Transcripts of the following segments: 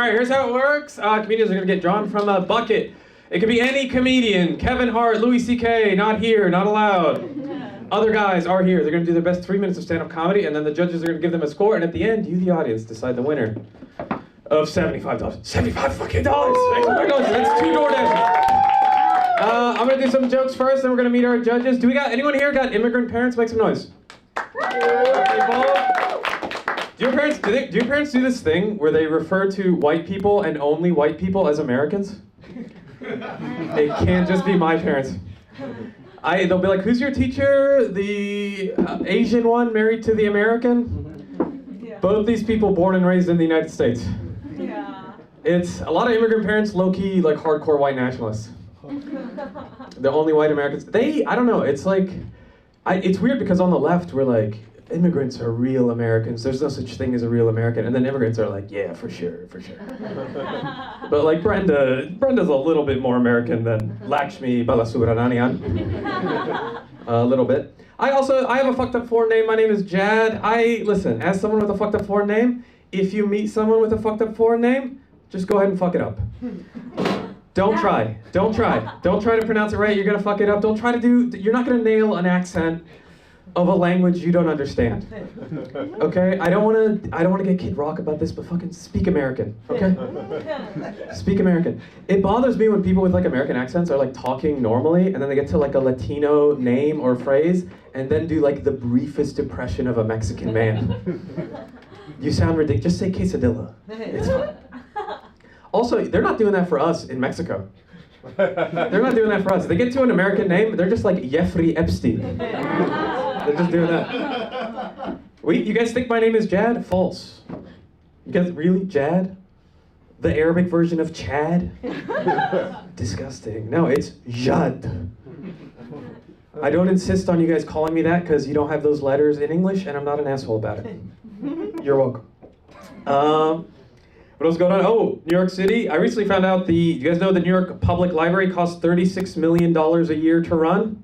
right, here's how it works. Comedians are gonna get drawn from a bucket. It could be any comedian. Kevin Hart, Louis C.K., not here, not allowed. Other guys are here. They're gonna do their best 3 minutes of stand-up comedy, and then the judges are gonna give them a score, and at the end, you, the audience, decide the winner of $75. $75 fucking dollars! That's 2 DoorDashes. I'm gonna do some jokes first, then we're gonna meet our judges. Do anyone here got immigrant parents? Make some noise. Do your parents do this thing where they refer to white people and only white people as Americans? It can't just be my parents. They'll be like, who's your teacher? The Asian one married to the American? Yeah. Both these people born and raised in the United States. Yeah. It's a lot of immigrant parents, low-key, like hardcore white nationalists. The only white Americans. I don't know, it's like, it's weird because on the left we're like, immigrants are real Americans. There's no such thing as a real American. And then immigrants are like, yeah, for sure. But like Brenda's a little bit more American than Lakshmi Balasubrahmanyam. A little bit. I have a fucked up foreign name. My name is Jad. Listen, as someone with a fucked up foreign name, if you meet someone with a fucked up foreign name, just go ahead and fuck it up. Don't try. Don't try to pronounce it right. You're gonna fuck it up. You're not gonna nail an accent of a language you don't understand. Okay? I don't wanna get Kid Rock about this, but fucking speak American, okay? Speak American. It bothers me when people with like American accents are like talking normally and then they get to like a Latino name or phrase and then do like the briefest impression of a Mexican man. You sound ridiculous. Just say quesadilla. It's fine. Also, they're not doing that for us in Mexico. They're not doing that for us. They get to an American name, they're just like Jeffrey Epstein. They're just doing that. You guys think my name is Jad? False. You guys really? Jad? The Arabic version of Chad? Disgusting. No, it's Jad. I don't insist on you guys calling me that because you don't have those letters in English and I'm not an asshole about it. You're welcome. What else going on? Oh, New York City. I recently found out you guys know the New York Public Library costs $36 million a year to run?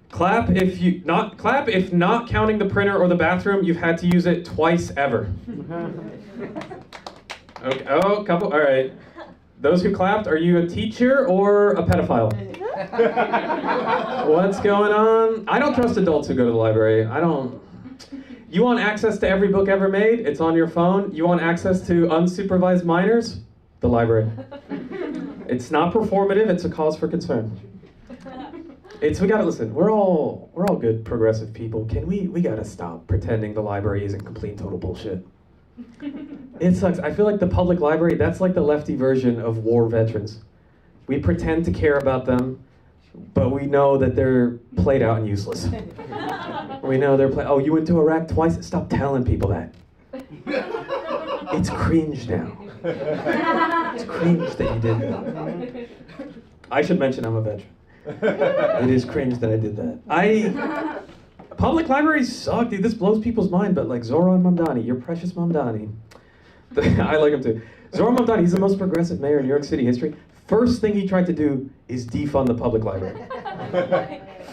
Clap if not counting the printer or the bathroom, you've had to use it twice ever. Okay, oh, couple, all right. Those who clapped, are you a teacher or a pedophile? What's going on? I don't trust adults who go to the library. You want access to every book ever made? It's on your phone. You want access to unsupervised minors? The library. It's not performative, it's a cause for concern. We gotta listen, we're all good progressive people. We gotta stop pretending the library isn't complete and total bullshit. It sucks. I feel like the public library, that's like the lefty version of war veterans. We pretend to care about them, but we know that they're played out and useless. We know oh, you went to Iraq twice? Stop telling people that. It's cringe now. It's cringe that you did that. I should mention I'm a veteran. It is cringe that I did that. Public libraries suck, dude. This blows people's mind, but like Zoran Mamdani, your precious Mamdani. I like him too. Zoran Mamdani, he's the most progressive mayor in New York City history. First thing he tried to do is defund the public library.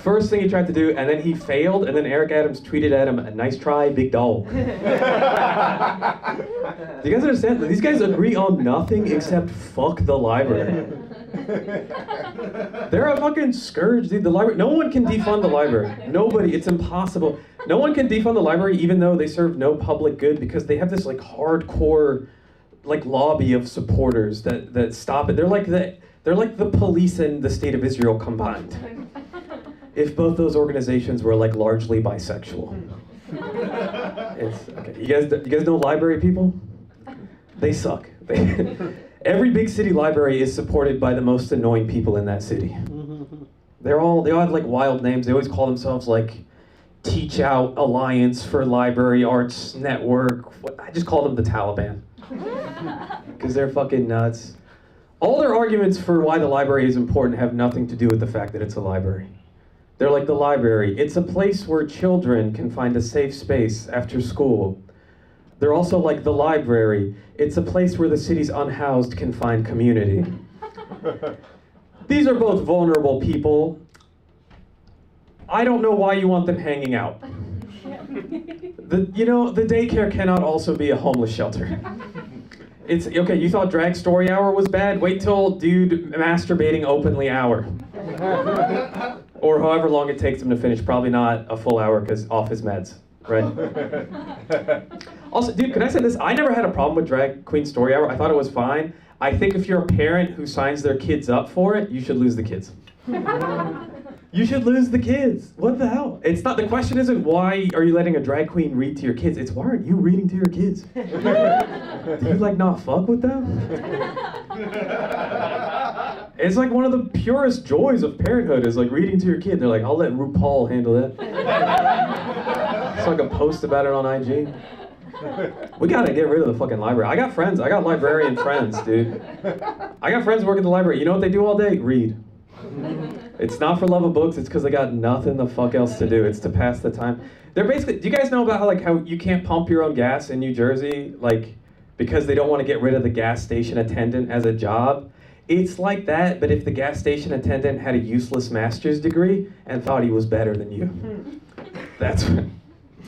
First thing he tried to do, and then he failed, and then Eric Adams tweeted at him, "Nice try, big dog." Do you guys understand? These guys agree on nothing except fuck the library. They're a fucking scourge, dude. The library, no one can defund the library. Nobody, it's impossible. No one can defund the library even though they serve no public good because they have this like hardcore like lobby of supporters that stop it. They're like the police and the state of Israel combined. If both those organizations were like largely bisexual. Okay. You guys know library people? They suck. Every big city library is supported by the most annoying people in that city. They all have like wild names. They always call themselves like Teach Out Alliance for Library Arts Network. I just call them the Taliban. Because they're fucking nuts. All their arguments for why the library is important have nothing to do with the fact that it's a library. They're like the library. It's a place where children can find a safe space after school. They're also like the library. It's a place where the city's unhoused can find community. These are both vulnerable people. I don't know why you want them hanging out. The daycare cannot also be a homeless shelter. It's okay. You thought drag story hour was bad? Wait till dude masturbating openly hour, or however long it takes him to finish. Probably not a full hour because off his meds, right? Also, dude, can I say this? I never had a problem with drag queen story hour. I thought it was fine. I think if you're a parent who signs their kids up for it, you should lose the kids. You should lose the kids. What the hell? It's not, the question isn't why are you letting a drag queen read to your kids? It's why aren't you reading to your kids? Do you like not fuck with them? It's like one of the purest joys of parenthood is like reading to your kid. They're like, I'll let RuPaul handle that. So I can post about it on IG. We gotta get rid of the fucking library. I got friends. I got librarian friends, dude. I got friends who work at the library. You know what they do all day? Read. It's not for love of books. It's because they got nothing the fuck else to do. It's to pass the time. They're basically. Do you guys know about how you can't pump your own gas in New Jersey, like because they don't want to get rid of the gas station attendant as a job? It's like that, but if the gas station attendant had a useless master's degree and thought he was better than you. That's what.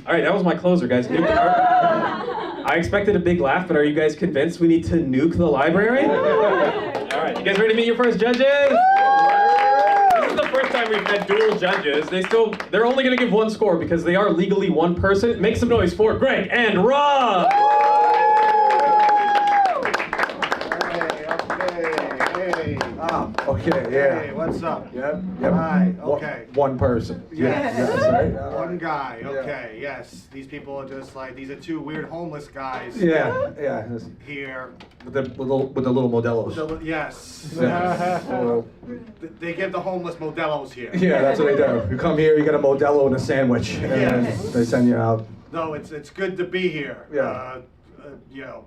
All right, that was my closer, guys. I expected a big laugh, but are you guys convinced we need to nuke the library? All right, you guys ready to meet your first judges? This is the first time we've had dual judges. They're only gonna give one score because they are legally one person. Make some noise for Greg and Rob. Okay, yeah. Hey, what's up? Yep. Right, okay. One person. Yes. Right? One guy, okay, yes. These people are just like, these are two weird homeless guys Yeah. here. With the little Modelos. Yes. Yeah. They give the homeless Modelos here. Yeah, that's what they do. You come here, you get a Modelo and a sandwich, and then they send you out. No, it's good to be here. Yeah. You know.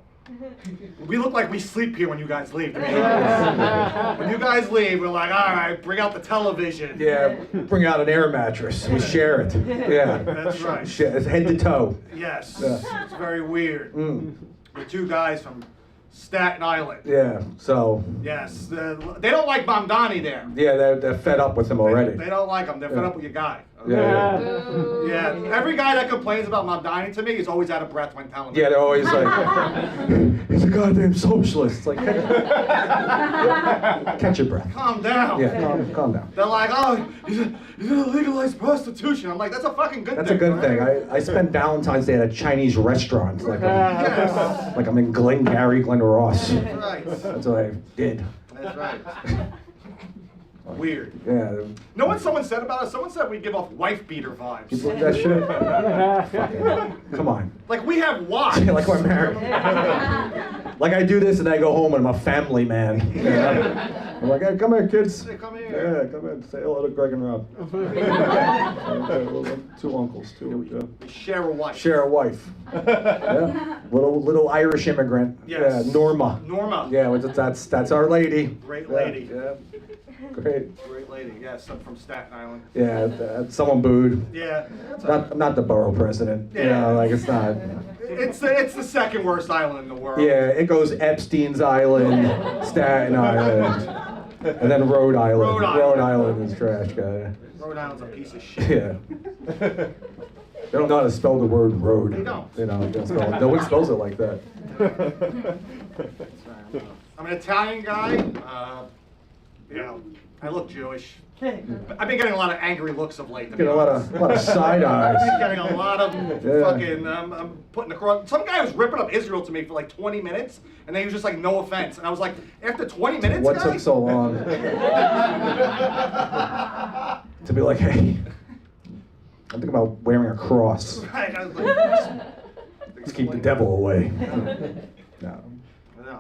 We look like we sleep here when you guys leave, to be honest. When you guys leave, we're like, all right, bring out the television. Yeah, bring out an air mattress. We share it. Yeah. That's right. It's head to toe. Yes. Yeah. It's very weird. Mm. We're two guys from Staten Island. Yeah, so. Yes. They don't like Mamdani there. Yeah, they're fed up with him already. They don't like him. They're fed up with your guy. Okay? Yeah. Yeah. Every guy that complains about Mamdani to me is always out of breath when telling me. Yeah, they're always like, he's a goddamn socialist. It's like, catch your breath. Calm down. Yeah, calm down. They're like, oh, he's gonna legalize prostitution. I'm like, that's a fucking good thing. That's a good right? thing. I spent Valentine's Day at a Chinese restaurant. Like I'm in Glengarry Glen Ross. That's right. That's what I did. That's right. Weird. Yeah. Know what someone said about us? Someone said we give off wife beater vibes. You believe that shit? Fucking, come on. Like we have wives. Like we're married. Like I do this and I go home and I'm a family man. You know? I'm like, hey, come here, kids. Hey, come here. Yeah, come in. Say hello to Greg and Rob. Two uncles, two. We share a wife. Share a wife. Yeah. Little Irish immigrant. Yes. Yeah, Norma. Norma. Yeah, that's our lady. Great lady. Yeah. Great. Great lady. Yes, I'm from Staten Island. Yeah, someone booed. Yeah. That's I'm not the borough president. Yeah. You know, like it's not. It's the second worst island in the world. Yeah, it goes Epstein's Island, Staten Island, and then Rhode Island. Rhode Island is trash, guy. Rhode Island's a piece of shit. Yeah. They don't know how to spell the word road. They don't. They don't spell it. No one spells it like that. I'm an Italian guy. You know, I look Jewish. I've been getting a lot of angry looks of late. Get a lot of side eyes. I've been getting a lot of fucking. I'm putting across. Some guy was ripping up Israel to me for like 20 minutes, and then he was just like, "No offense," and I was like, "After 20 minutes, What guy?" took so long? To be like, hey, I'm thinking about wearing a cross. Right, I was like, Let's keep the devil away. No.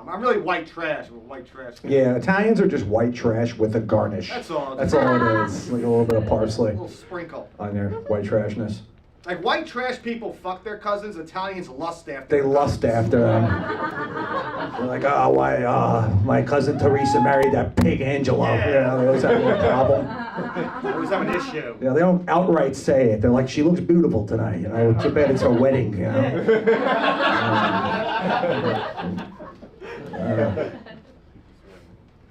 I'm really white trash. I'm a white trash guy. Yeah, Italians are just white trash with a garnish. That's all. That's all it is. Like a little bit of A parsley little sprinkle. on their white trashness. Like white trash people fuck their cousins. Italians lust after. They their lust cousins. after them. They're like, oh, why? My cousin Teresa married that pig Angelo. Yeah. You know, they always have a problem. They always have an issue. Yeah, they don't outright say it. They're like, she looks beautiful tonight. You know, too bad it's her wedding. You know.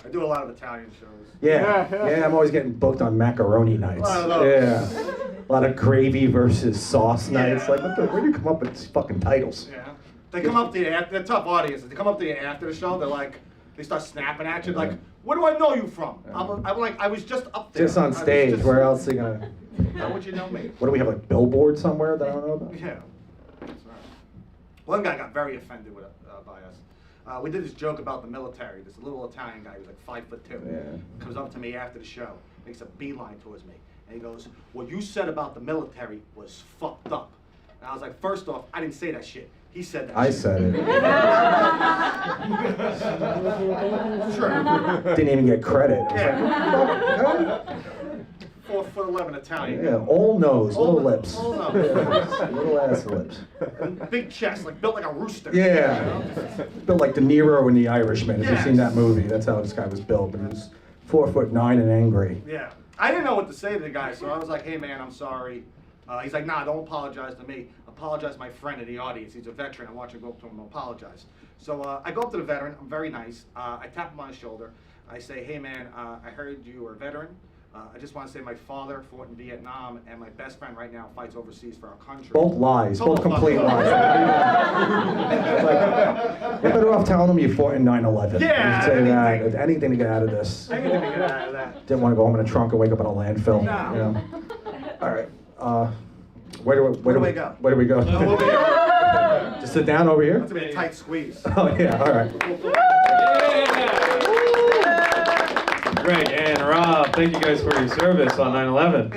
I do a lot of Italian shows. Yeah, I'm always getting booked on macaroni nights. A lot of those. Yeah, a lot of gravy versus sauce nights. Yeah. Like, where do you come up with these fucking titles? Yeah. They come up to you after, they're tough audiences. They come up to you after the show, they're like, they start snapping at you, like, where do I know you from? I'm like, I was just up there. Just on stage, where else are you gonna? How would you know me? What do we have, like billboard somewhere that I don't know about? Yeah. That's right. One guy got very offended by us. We did this joke about the military. This little Italian guy, he was like 5'2". Yeah. Comes up to me after the show, makes a beeline towards me, and he goes, "What you said about the military was fucked up." And I was like, first off, I didn't say that shit. He said that I shit. said it. Sure. Didn't even get credit. I was Yeah. 4'11" Italian. Yeah, all nose, little lips. All nose. Little ass lips. And big chest, like built like a rooster. Yeah. You know? Built like De Niro in The Irishman. If you've seen Yes. that movie, that's how this guy was built. But he was 4'9" and angry. Yeah. I didn't know what to say to the guy, so I was like, "Hey man, I'm sorry." He's like, "Nah, don't apologize to me. Apologize to my friend in the audience. He's a veteran. I want you to go up to him and apologize." So I go up to the veteran. I'm very nice. I tap him on his shoulder. I say, "Hey man, I heard you were a veteran. I just want to say my father fought in Vietnam, and my best friend right now fights overseas for our country." Both lies, both Total complete fucking lies. Like, you're better off telling them you fought in 9/11. Yeah, Say that. anything. Anything to get out of this. I didn't get out of that. Didn't want to go home in a trunk and wake up in a landfill. No. You know? All right. Where do we go? Where do we go? Over here. Just sit down over here. That's gonna be a tight squeeze. Oh yeah. All right. Greg and Rob, thank you guys for your service on 9/11.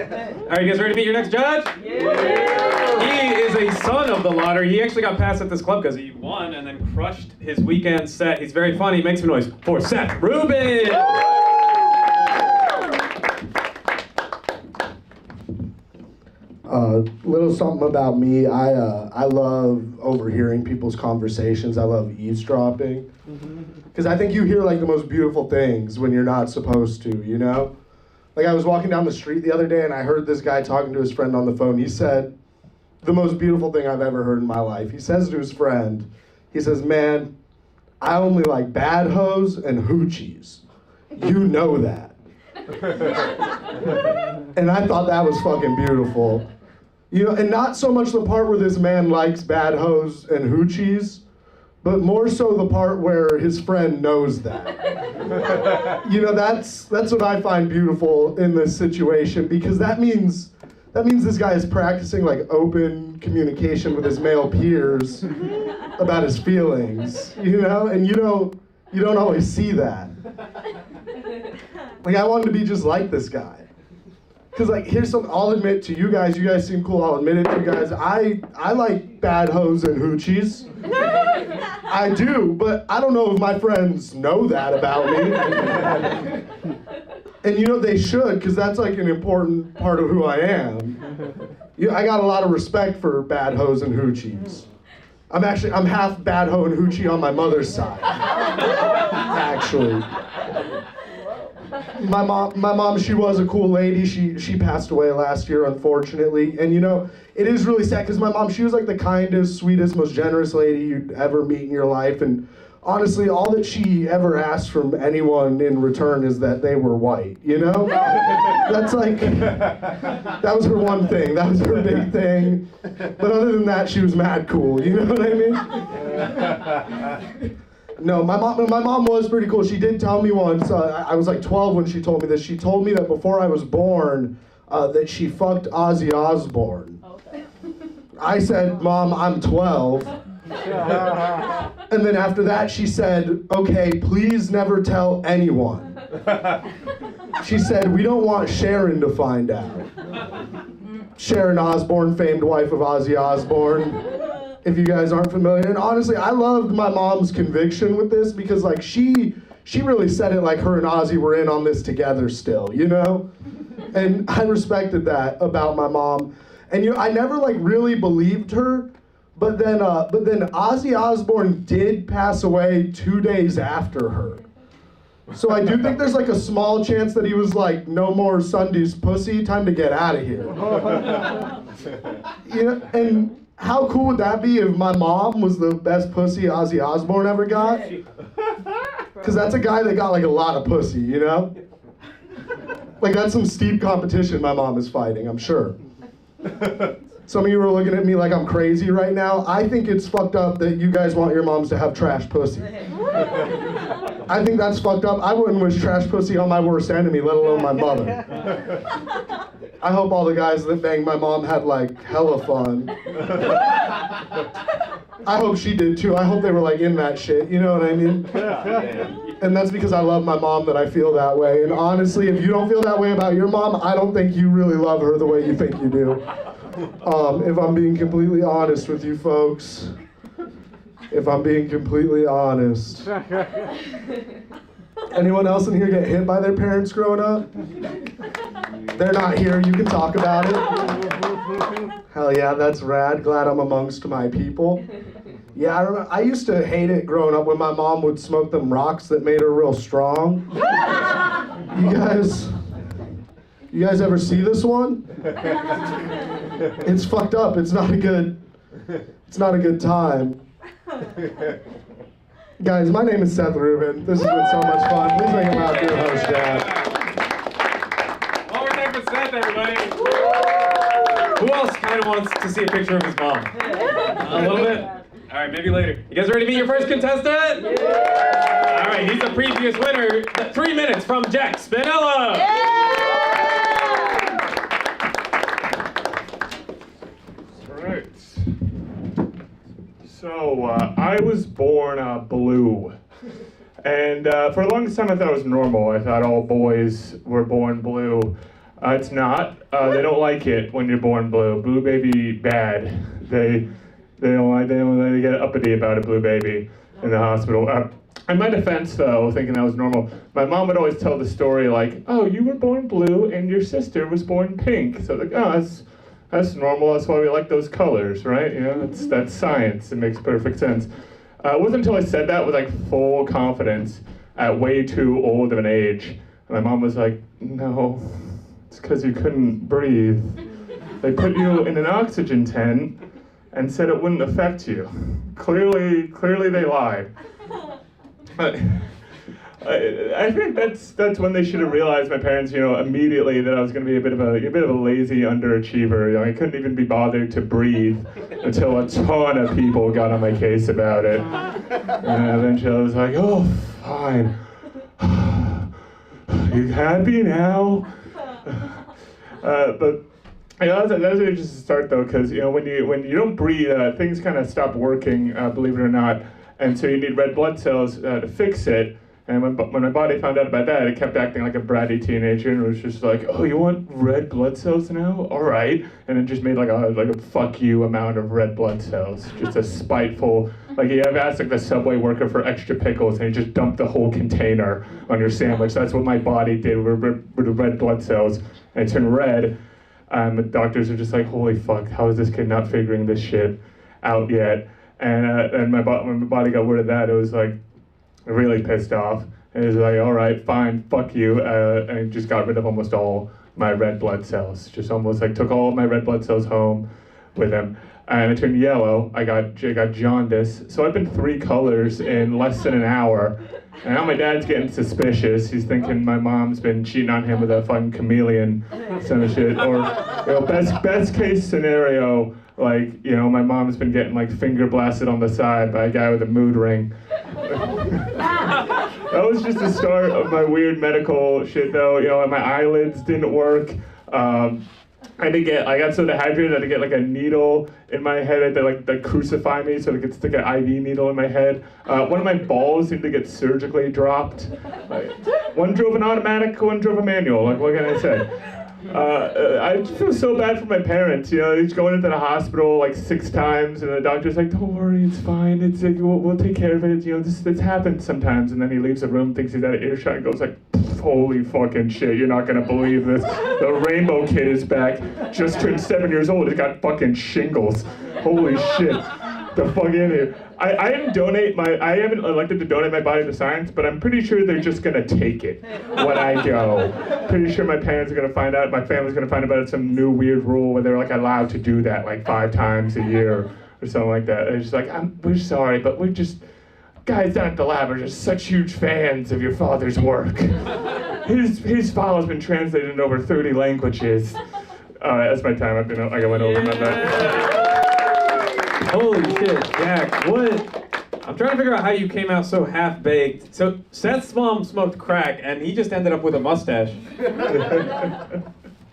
Are you guys ready to meet your next judge? Yeah. He is a son of the lottery. He actually got passed at this club because he won and then crushed his weekend set. He's very funny. He makes some noise for Seth Rubin. Little something about me. I love overhearing people's conversations. I love eavesdropping. Because I think you hear like the most beautiful things when you're not supposed to, you know? Like I was walking down the street the other day and I heard this guy talking to his friend on the phone. He said, the most beautiful thing I've ever heard in my life. He says to his friend, he says, "Man, I only like bad hoes and hoochies. You know that." And I thought that was fucking beautiful. You know, and not so much the part where this man likes bad hoes and hoochies, but more so the part where his friend knows that. You know, that's what I find beautiful in this situation, because that means this guy is practicing like open communication with his male peers about his feelings, you know, and you don't always see that. Like I wanted to be just like this guy. Cause like here's something I'll admit to you guys seem cool, I'll admit it to you guys. I like bad hoes and hoochies. I do, but I don't know if my friends know that about me. And you know they should, because that's like an important part of who I am. I got a lot of respect for bad hoes and hoochies. I'm half bad hoe and hoochie on my mother's side. Actually. My mom, she was a cool lady. She passed away last year, unfortunately. And you know, it is really sad because my mom, she was like the kindest, sweetest, most generous lady you'd ever meet in your life. And honestly, all that she ever asked from anyone in return is that they were white, you know? That's like, that was her one thing. That was her big thing. But other than that, she was mad cool, you know what I mean? No, my mom was pretty cool. She did tell me once, I was like 12 when she told me this. She told me that before I was born, that she fucked Ozzy Osbourne. Okay. I said, "Mom, I'm 12. And then after that, she said, "Okay, please never tell anyone." She said, "We don't want Sharon to find out." Sharon Osbourne, famed wife of Ozzy Osbourne. If you guys aren't familiar. And honestly, I loved my mom's conviction with this because like she really said it like her and Ozzy were in on this together still, you know? And I respected that about my mom. And I never like really believed her, but then Ozzy Osbourne did pass away 2 days after her. So I do think there's like a small chance that he was like, "No more Sunday's pussy, time to get out of here." You know, and how cool would that be if my mom was the best pussy Ozzy Osbourne ever got? Because that's a guy that got like a lot of pussy, you know? Like that's some steep competition my mom is fighting, I'm sure. Some of you are looking at me like I'm crazy right now. I think it's fucked up that you guys want your moms to have trash pussy. I think that's fucked up. I wouldn't wish trash pussy on my worst enemy, let alone my mother. I hope all the guys that banged my mom had like hella fun. I hope she did too. I hope they were like in that shit, you know what I mean? And that's because I love my mom that I feel that way. And honestly, if you don't feel that way about your mom, I don't think you really love her the way you think you do. If I'm being completely honest with you folks. If I'm being completely honest. Anyone else in here get hit by their parents growing up? They're not here, you can talk about it. Hell yeah, that's rad. Glad I'm amongst my people. Yeah, I used to hate it growing up when my mom would smoke them rocks that made her real strong. You guys ever see this one? It's fucked up. It's not a good time. Guys, my name is Seth Rubin. This has been so much fun. Please make him out to your host, Jad. One more time for Seth, everybody. Who else kind of wants to see a picture of his mom? A little bit? All right, maybe later. You guys ready to meet your first contestant? All right, he's the previous winner. 3 minutes from Jack Spinella. So, I was born blue. And for the longest time I thought it was normal. I thought all boys were born blue. It's not. They don't like it when you're born blue. Blue baby bad. They don't like, they get uppity about a blue baby in the hospital. In my defense though, thinking that was normal, my mom would always tell the story like, oh, you were born blue and your sister was born pink. So like, oh, that's normal, that's why we like those colors, right? You know, that's science, it makes perfect sense. It wasn't until I said that with like full confidence at way too old of an age. And my mom was like, no, it's because you couldn't breathe. They put you in an oxygen tent and said it wouldn't affect you. Clearly they lied. I think that's when they should have realized, my parents, immediately that I was going to be a bit of a lazy underachiever. I couldn't even be bothered to breathe until a ton of people got on my case about it. And eventually I was like, oh, fine. You happy now? But that was just a start though, because when you don't breathe, things kind of stop working, believe it or not, and so you need red blood cells to fix it. And when my body found out about that, it kept acting like a bratty teenager, and it was just like, oh, you want red blood cells now? All right. And it just made like a fuck you amount of red blood cells. Just a spiteful, like you have asked like the Subway worker for extra pickles, and he just dumped the whole container on your sandwich. That's what my body did with the red blood cells, and it turned red. The doctors are just like, holy fuck, how is this kid not figuring this shit out yet? And when my body got word of that, it was like, really pissed off. And he was like, all right, fine, fuck you. And just got rid of almost all my red blood cells. Just almost like took all of my red blood cells home with him. And I turned yellow. I got jaundice. So I've been 3 colors in less than an hour. And now my dad's getting suspicious. He's thinking my mom's been cheating on him with a fucking chameleon, some shit. Or best case scenario, like, my mom's been getting like finger blasted on the side by a guy with a mood ring. That was just the start of my weird medical shit though. My eyelids didn't work. I got so dehydrated I had to get like a needle in my head. They crucify me so they could stick an IV needle in my head. One of my balls needed to get surgically dropped. One drove an automatic, one drove a manual. Like, what can I say? I feel so bad for my parents. He's going into the hospital like 6 times, and the doctor's like, "Don't worry, it's fine. It's we'll take care of it. This happens sometimes." And then he leaves the room, thinks he's out of earshot, and goes like, "Holy fucking shit! You're not gonna believe this. The Rainbow Kid is back. Just turned 7 years old. He's got fucking shingles. Holy shit! The fuck in here." I haven't elected to donate my body to science, but I'm pretty sure they're just gonna take it when I go. Pretty sure my parents are gonna find out, my family's gonna find out about some new weird rule where they're like allowed to do that like 5 times a year or something like that. They're just like, we're sorry, but we're just, guys down at the lab are just such huge fans of your father's work. His file's been translated in over 30 languages. All right, that's my time. I went over my bad. Holy shit, Jack! What? I'm trying to figure out how you came out so half-baked. So Seth's mom smoked crack, and he just ended up with a mustache.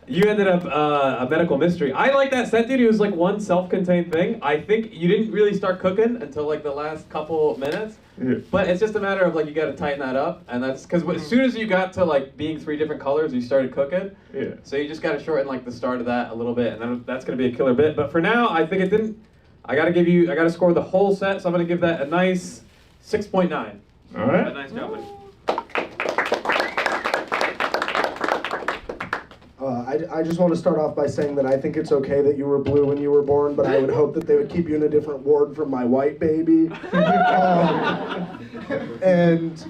You ended up a medical mystery. I like that Seth dude. He was like one self-contained thing. I think you didn't really start cooking until like the last couple minutes. Yeah. But it's just a matter of like you got to tighten that up, and that's because as soon as you got to like being 3 different colors, you started cooking. Yeah. So you just got to shorten like the start of that a little bit, and then that's gonna be a killer bit. But for now, I think it didn't. I gotta score the whole set, so I'm gonna give that a nice 6.9. All right. Nice job, buddy. I just want to start off by saying that I think it's okay that you were blue when you were born, but I would hope that they would keep you in a different ward from my white baby. And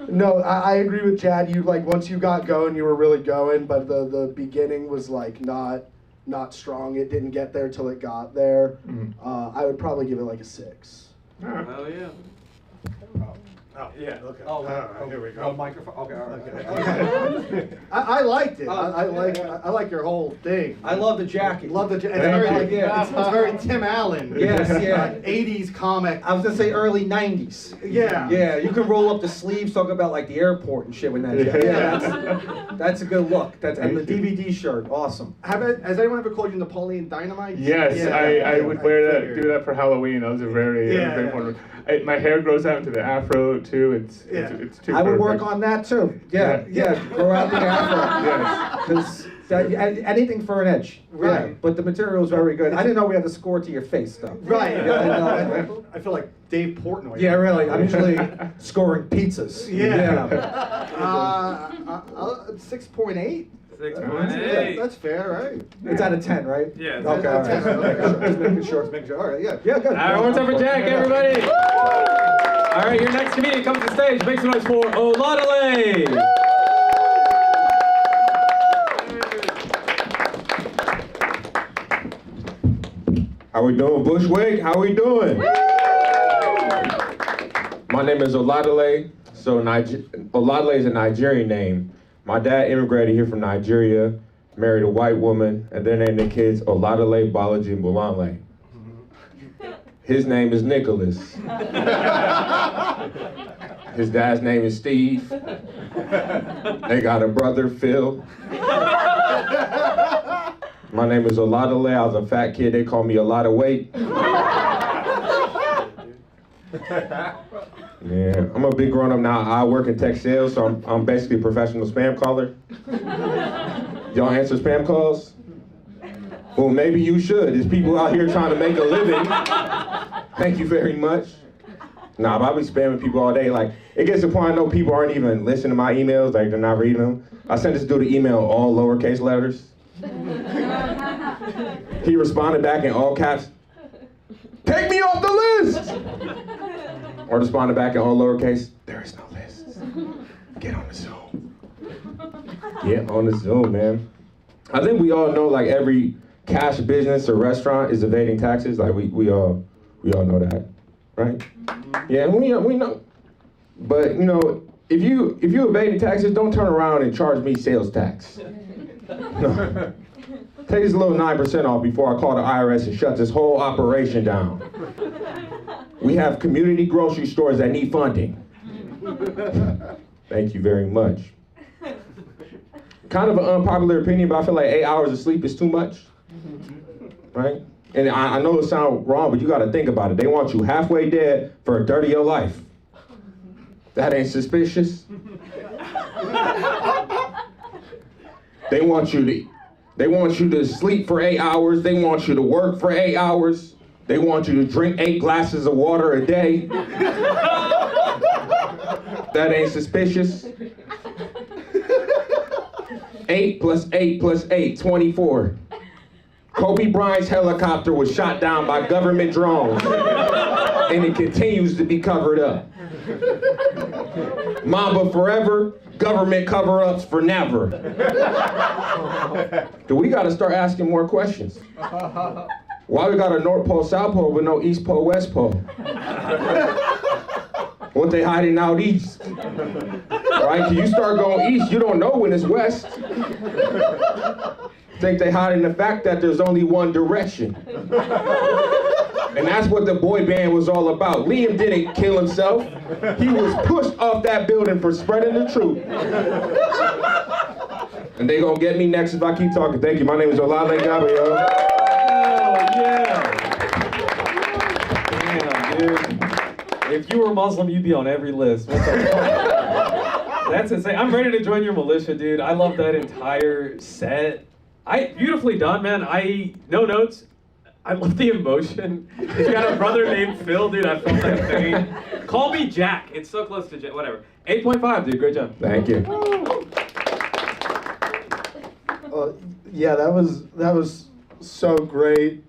no, I agree with Jad. You like once you got going, you were really going, but the beginning was like not strong. It didn't get there till it got there. I would probably give it like a 6. All right. Hell yeah. Oh, Yeah. Okay. Oh, All right, here we go. microphone. Okay, all right. I liked it. I like your whole thing. I love the jacket. Love the. It's Thank very, you. like, it's very Tim Allen. Yes, yeah. 80s comic. I was gonna say early '90s. Yeah. Yeah, you can roll up the sleeves, talk about like the airport and shit with that. Yeah. Yeah, that's a good look. And the Thank you. DVD shirt, awesome. Has anyone ever called you Napoleon Dynamite? Yes, Yeah, I would wear that, figured. do that for Halloween. That was a very, Yeah. very important. My hair grows out into the afro too. It's too I would work perfect. on that too. Yeah, grow out the afro. Yes. Because anything for an edge. Right. Yeah, but the material is very good. I didn't know we had to score to your face though. Right. Yeah. I feel like Dave Portnoy. Yeah, really. I'm usually scoring pizzas. Yeah. 6.8. 6.8. That's fair, right? It's out of 10, right? Yeah. Okay, all right. Just making sure. All right, yeah, good. All right, one time for Jack, everybody. All right, your next comedian comes to stage. Make some noise for Oladale. How we doing, Bushwick? How we doing? My name is Oladale. So Oladale is a Nigerian name. My dad immigrated here from Nigeria, married a white woman, and they named their kids Oladale, Balaji, and Bulanle. His name is Nicholas. His dad's name is Steve. They got a brother, Phil. My name is Oladale. I was a fat kid. They called me a lot of weight. Yeah, I'm a big grown up now. I work in tech sales, so I'm basically a professional spam caller. Y'all answer spam calls? Well, maybe you should. There's people out here trying to make a living. Thank you very much. Nah, but I be spamming people all day. Like, it gets to the point I know people aren't even listening to my emails, like they're not reading them. I sent this dude an email, all lowercase letters. He responded back in all caps, "Take me off the list!" Or responded back in all lowercase, "There is no list. Get on the Zoom." Get on the Zoom, man. I think we all know like every cash business or restaurant is evading taxes. Like we all know that, right? Yeah, we know. But you know, if you evading taxes, don't turn around and charge me sales tax. No. Take this little 9% off before I call the IRS and shut this whole operation down. We have community grocery stores that need funding. Thank you very much. Kind of an unpopular opinion, but I feel like 8 hours of sleep is too much, right? And I know it sounds wrong, but you gotta think about it. They want you halfway dead for a third of your life. That ain't suspicious. They want you to sleep for 8 hours. They want you to work for 8 hours. They want you to drink 8 glasses of water a day. That ain't suspicious. 8 plus 8 plus 8, 24. Kobe Bryant's helicopter was shot down by government drones, and it continues to be covered up. Mamba forever, government cover-ups for never. Do we gotta start asking more questions? Why we got a North Pole, South Pole with no East Pole, West Pole? What they hiding out east? Right? Can you start going east, you don't know when it's west. think they hiding the fact that there's only one direction. And that's what the boy band was all about. Liam didn't kill himself. He was pushed off that building for spreading the truth. And they gonna get me next if I keep talking. Thank you. My name is Olale Gabriel. Oh, yeah. Damn, dude. If you were Muslim, you'd be on every list. What the fuck? That's insane. I'm ready to join your militia, dude. I love that entire set. Beautifully done, man. No notes. I love the emotion. If you got a brother named Phil, dude, I felt that pain. Call me Jack. It's so close to Jack. Whatever. 8.5, dude. Great job. Thank you. Yeah, that was so great.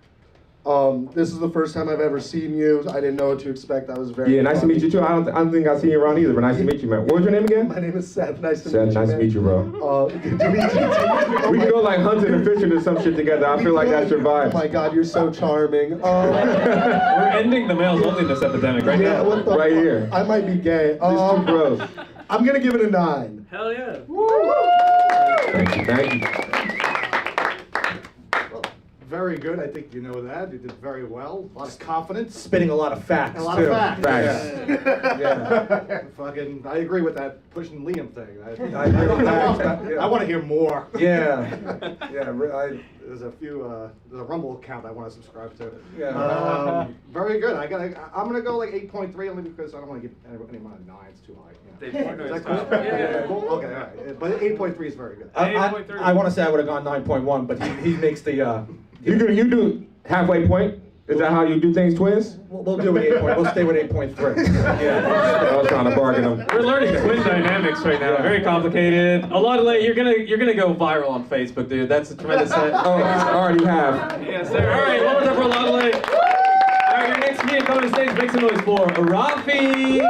This is the first time I've ever seen you. I didn't know what to expect. That was very Yeah, nice to meet you too. I don't think I've seen you around either, but nice to meet you, man. What was your name again? My name is Seth. Nice to Seth, meet you, nice man. to meet you, bro. Good to meet you too. We can go like hunting and fishing or some shit together. I feel like that's your vibe. Oh my God, you're so charming. We're ending the male loneliness epidemic right Yeah, now. what the Right fuck? here. I might be gay. These two bros. I'm gonna give it a 9. Hell yeah. Thank you, thank you. Very good. I think you know that. You did very well. A lot of confidence. Spitting a lot of facts, A lot too. of facts. Facts. Yeah. Fucking, I agree with that pushing Liam thing. I agree with that. I want to hear more. Yeah. There's a few. There's a Rumble account I want to subscribe to. Yeah. Very good. I'm gonna go like 8.3 only because I don't want to give any amount of 9s too high. You know. Is that cool? Yeah. Cool? Okay. All right. But 8.3 is very good. I want to say I would have gone 9.1, but he makes the. You do halfway point? Is that how you do things, twins? We'll do it 8 point. We'll stay with 8.3. I was trying to bargain them. We're learning twin dynamics right now. Very complicated. A lot of you're gonna go viral on Facebook, dude. That's a tremendous set. Oh, I already have. Yes, sir. All right, one more time for a lot of All right, your next comedian coming to stage. Make some noise for Rafi.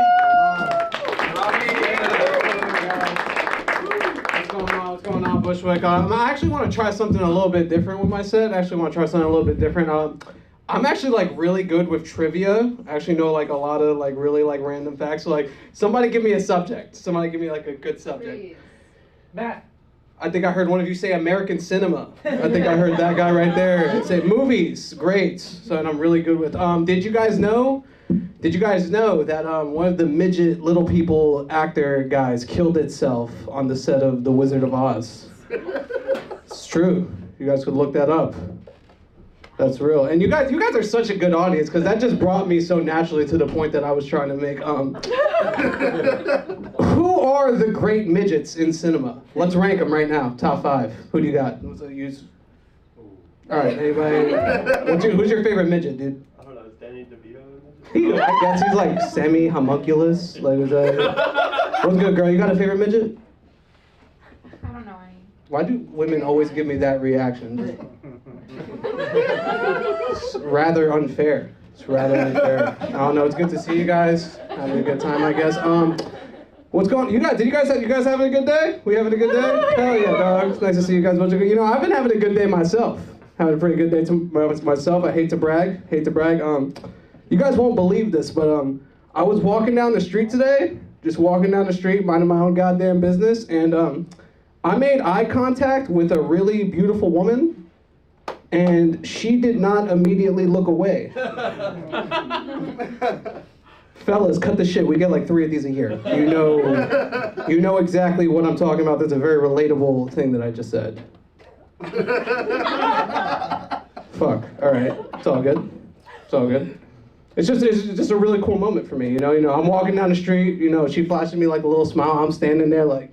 What's going on, Bushwick? I actually want to try something a little bit different with my set. I'm actually like really good with trivia. I actually know like a lot of like really like random facts. So like somebody give me a subject. Somebody give me like a good subject. Please. Matt. I think I heard one of you say American cinema. I think I heard that guy right there say movies. Great. So and I'm really good with. Did you guys know that one of the midget little people actor guys killed itself on the set of The Wizard of Oz? It's true. You guys could look that up. That's real. And you guys are such a good audience because that just brought me so naturally to the point that I was trying to make. Who are the great midgets in cinema? Let's rank them right now. Top 5. Who do you got? All right. Anybody? Who's your favorite midget, dude? I don't know. Is Danny DeVito? I guess he's like semi-homunculus. Like, is that... What's good, girl? You got a favorite midget? I don't know any. Why do women always give me that reaction? It's rather unfair. It's rather unfair. I don't know. It's good to see you guys. Having a good time, I guess. What's going on? You guys having a good day? We having a good day? Hell yeah, dog. It's nice to see you guys. You know, I've been having a good day myself. Having a pretty good day myself. I hate to brag. You guys won't believe this, but I was walking down the street today, just walking down the street, minding my own goddamn business, and I made eye contact with a really beautiful woman, and she did not immediately look away. Fellas, cut the shit. We get like 3 of these a year. You know exactly what I'm talking about. That's a very relatable thing that I just said. Fuck. All right. It's all good. It's just a really cool moment for me. You know, I'm walking down the street. You know, she flashes me like a little smile. I'm standing there like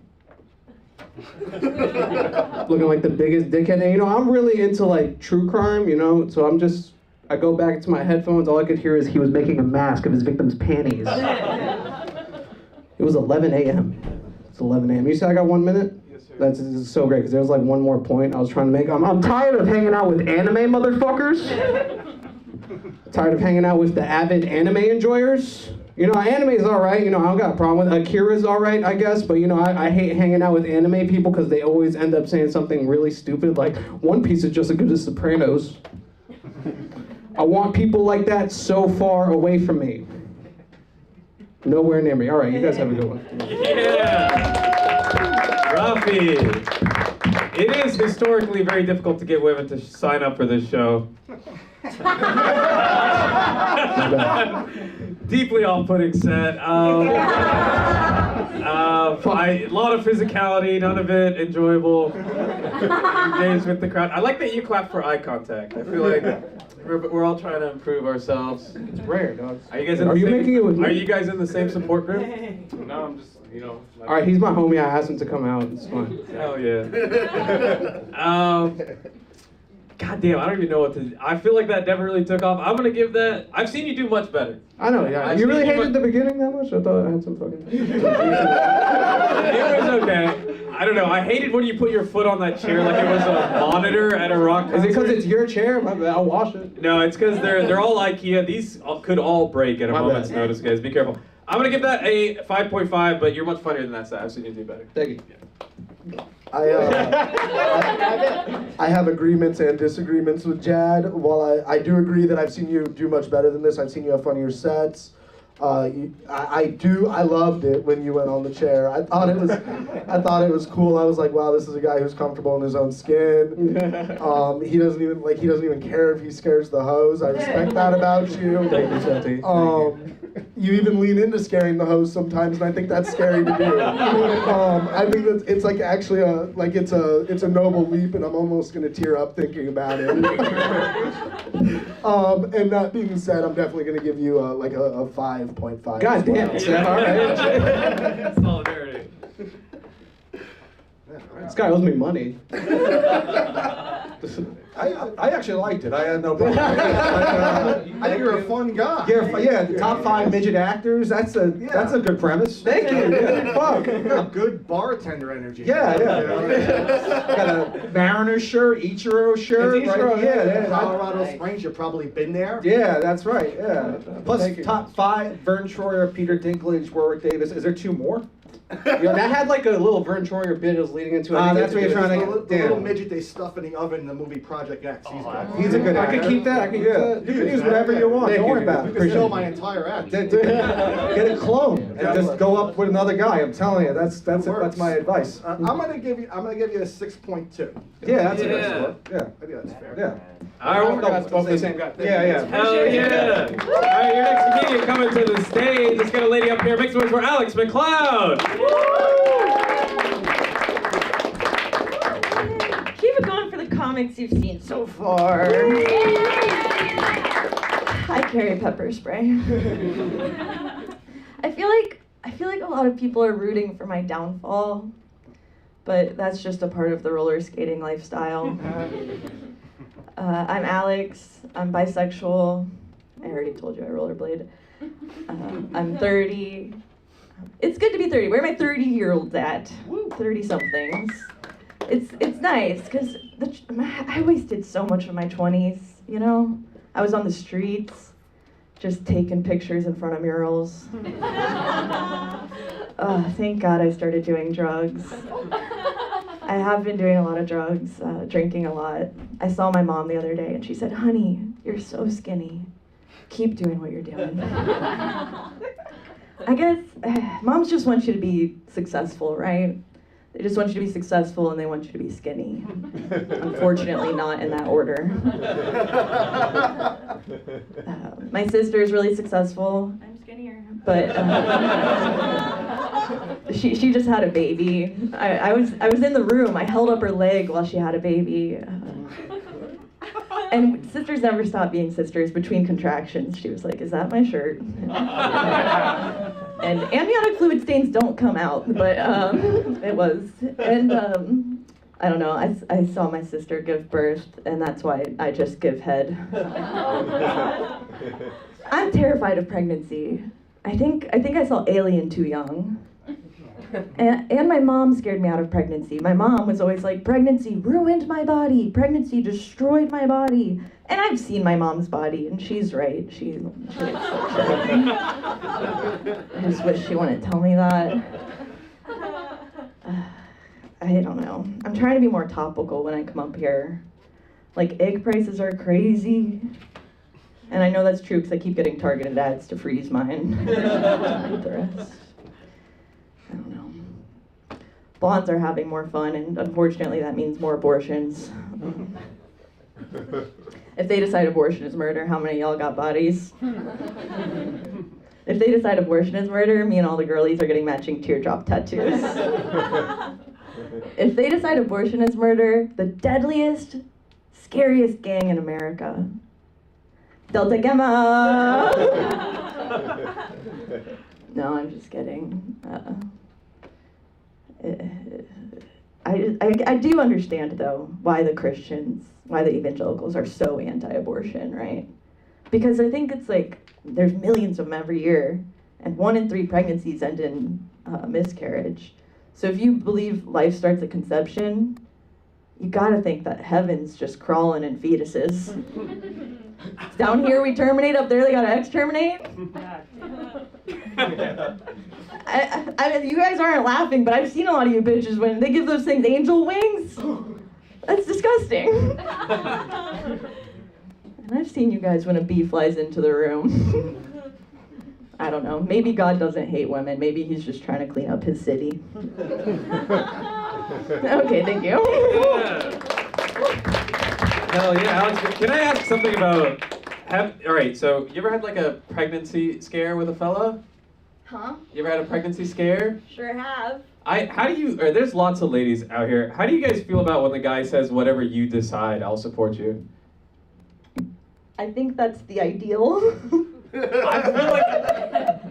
looking like the biggest dickhead. And I'm really into like true crime. So I go back to my headphones. All I could hear is he was making a mask of his victim's panties. It was 11 a.m. It's 11 a.m. You said I got 1 minute? Yes, sir. That's so great because there was like one more point I was trying to make. I'm tired of hanging out with anime motherfuckers. Tired of hanging out with the avid anime enjoyers. Anime is all right. I don't got a problem with it. Akira's all right, I guess. But, I hate hanging out with anime people because they always end up saying something really stupid like, One Piece is just as good as Sopranos. I want people like that so far away from me. Nowhere near me. All right, you guys have a good one. Yeah. Rafi. It is historically very difficult to get women to sign up for this show. Deeply off-putting set. A lot of physicality, none of it enjoyable. Engaged with the crowd. I like that you clap for eye contact. I feel like we're all trying to improve ourselves. It's rare, dog. Are you guys in Are the you same, making it with me? Are you guys in the same support group? No, I'm just, All right, he's my homie. I asked him to come out. It's fine. Hell yeah. God damn, I don't even know what to. I feel like that never really took off. I'm gonna give that. I've seen you do much better. I know, yeah. I've You really seen hated the beginning that much? I thought I had some fucking. It was okay. I don't know. I hated when you put your foot on that chair like it was a monitor at a rock concert. Is it because it's your chair? My bad. I'll wash it. No, it's because they're all IKEA. These could all break at a My moment's bad. notice, guys. Be careful. I'm gonna give that a 5.5, but you're much funnier than that, so I've seen you do better. Thank you. I have agreements and disagreements with Jad. While I do agree that I've seen you do much better than this, I've seen you have funnier sets. I loved it when you went on the chair. I thought it was cool. I was like, wow, this is a guy who's comfortable in his own skin. He doesn't even care if he scares the hose. I respect that about you. Thank you, Shetty. You even lean into scaring the hose sometimes, and I think that's scary to do. I think that it's like actually it's a noble leap, and I'm almost gonna tear up thinking about it. And that being said, I'm definitely gonna give you a 5.5. God damn it, Seth. All right. Solidarity. This guy owes me money. I actually liked it. I had no problem. I think you're a fun guy. Yeah, top 5 midget actors. That's a good premise. Thank you. Yeah, fuck. You got good bartender energy. Yeah. Got a Mariners shirt, Ichiro shirt. It's Ichiro, right? Yeah. Colorado Springs, you've probably been there. Yeah, that's right. Yeah. Plus Thank you. top 5: Vern Troyer, Peter Dinklage, Warwick Davis. Is there 2 more? Yo, that had like a little Vern Troyer bit it was leading into it. That's what you're trying to The get. little Damn. midget they stuff in the oven in the movie Project X. He's a good I actor. could keep that. I could use Yeah, that. you can use whatever you want. Thank Don't you. worry about You it. can steal my entire act. Get a clone and just go up with another guy. I'm telling you, that's my advice. I'm gonna give you a 6.2. Yeah, that's a good Yeah. score. Yeah, I think that's fair. yeah. All right, I forgot both the same guy. Yeah. Hell yeah! All right, your next comedian coming to the stage. Let's get a lady up here. Make some noise for Alex McLeod. Keep it going for the comics you've seen so far. I carry pepper spray. I feel like a lot of people are rooting for my downfall, but that's just a part of the roller skating lifestyle. I'm Alex. I'm bisexual. I already told you I rollerblade. I'm 30. It's good to be 30. Where are my 30-year-olds at? 30-somethings. It's nice because I wasted so much of my 20s. You know, I was on the streets, just taking pictures in front of murals. Thank God I started doing drugs. I have been doing a lot of drugs, drinking a lot. I saw my mom the other day and she said, "Honey, you're so skinny. Keep doing what you're doing." I guess moms just want you to be successful, right? They just want you to be successful and they want you to be skinny. Unfortunately, not in that order. My sister is really successful. I'm skinnier. But she just had a baby. I was in the room. I held up her leg while she had a baby. And sisters never stop being sisters. Between contractions, she was like, "Is that my shirt?" And amniotic fluid stains don't come out, but it was. And I don't know, I saw my sister give birth, and that's why I just give head. I'm terrified of pregnancy. I think I saw Alien too young. And my mom scared me out of pregnancy. My mom was always like, "Pregnancy ruined my body. Pregnancy destroyed my body." And I've seen my mom's body, and she's right. She I just wish she wouldn't tell me that. I don't know. I'm trying to be more topical when I come up here. Like, egg prices are crazy. And I know that's true because I keep getting targeted ads to freeze mine. To eat the rest. I don't know. blondes are having more fun, and unfortunately that means more abortions. If they decide abortion is murder, how many of y'all got bodies? If they decide abortion is murder, me and all the girlies are getting matching teardrop tattoos. If they decide abortion is murder, the deadliest, scariest gang in America, Delta Gamma! No, I'm just kidding. I do understand, though, why the Christians, why the evangelicals are so anti-abortion, right? Because I think it's like, there's millions of them every year, and 1 in 3 pregnancies end in miscarriage. So if you believe life starts at conception, you gotta think that heaven's just crawling in fetuses. Down here we terminate, up there they gotta exterminate. I mean, you guys aren't laughing, but I've seen a lot of you bitches when they give those things angel wings. That's disgusting. And I've seen you guys when a bee flies into the room. I don't know. Maybe God doesn't hate women. Maybe he's just trying to clean up his city. Okay, thank you. Yeah. Hell yeah, Alex. Can I ask something about? All right. So you ever had like a pregnancy scare with a fella? Huh? You ever had a pregnancy scare? Sure have. How do you? There's lots of ladies out here. How do you guys feel about when the guy says, "Whatever you decide, I'll support you"? I think that's the ideal. I feel like,